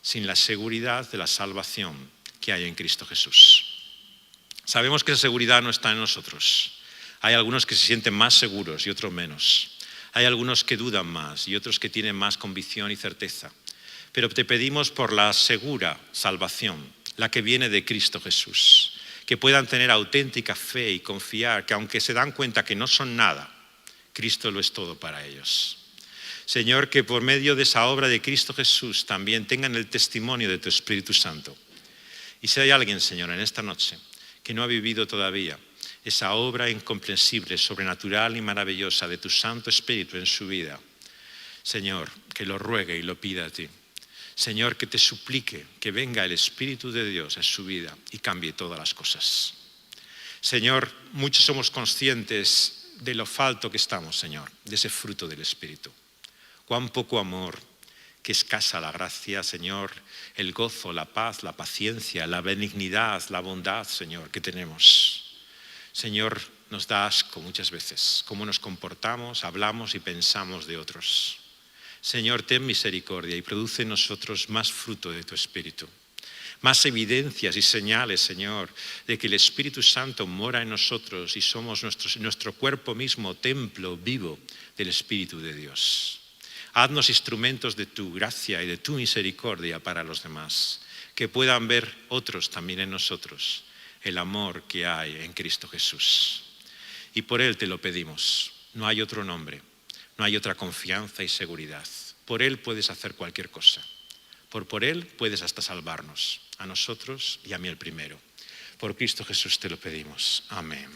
sin la seguridad de la salvación que hay en Cristo Jesús. Sabemos que esa seguridad no está en nosotros. Hay algunos que se sienten más seguros y otros menos. Hay algunos que dudan más y otros que tienen más convicción y certeza. Pero te pedimos por la segura salvación, la que viene de Cristo Jesús, que puedan tener auténtica fe y confiar que aunque se dan cuenta que no son nada, Cristo lo es todo para ellos. Señor, que por medio de esa obra de Cristo Jesús también tengan el testimonio de tu Espíritu Santo. Y si hay alguien, Señor, en esta noche que no ha vivido todavía esa obra incomprensible, sobrenatural y maravillosa de tu Santo Espíritu en su vida, Señor, que lo ruegue y lo pida a ti. Señor, que te suplique que venga el Espíritu de Dios a su vida y cambie todas las cosas. Señor, muchos somos conscientes de lo falto que estamos, Señor, de ese fruto del Espíritu. Cuán poco amor, qué escasa la gracia, Señor, el gozo, la paz, la paciencia, la benignidad, la bondad, Señor, que tenemos. Señor, nos da asco muchas veces cómo nos comportamos, hablamos y pensamos de otros. Señor, ten misericordia y produce en nosotros más fruto de tu Espíritu. Más evidencias y señales, Señor, de que el Espíritu Santo mora en nosotros y somos nuestro cuerpo mismo, templo vivo del Espíritu de Dios. Haznos instrumentos de tu gracia y de tu misericordia para los demás, que puedan ver otros también en nosotros el amor que hay en Cristo Jesús. Y por Él te lo pedimos. No hay otro nombre, no hay otra confianza y seguridad. Por Él puedes hacer cualquier cosa. Por Él puedes hasta salvarnos, a nosotros y a mí el primero. Por Cristo Jesús te lo pedimos. Amén.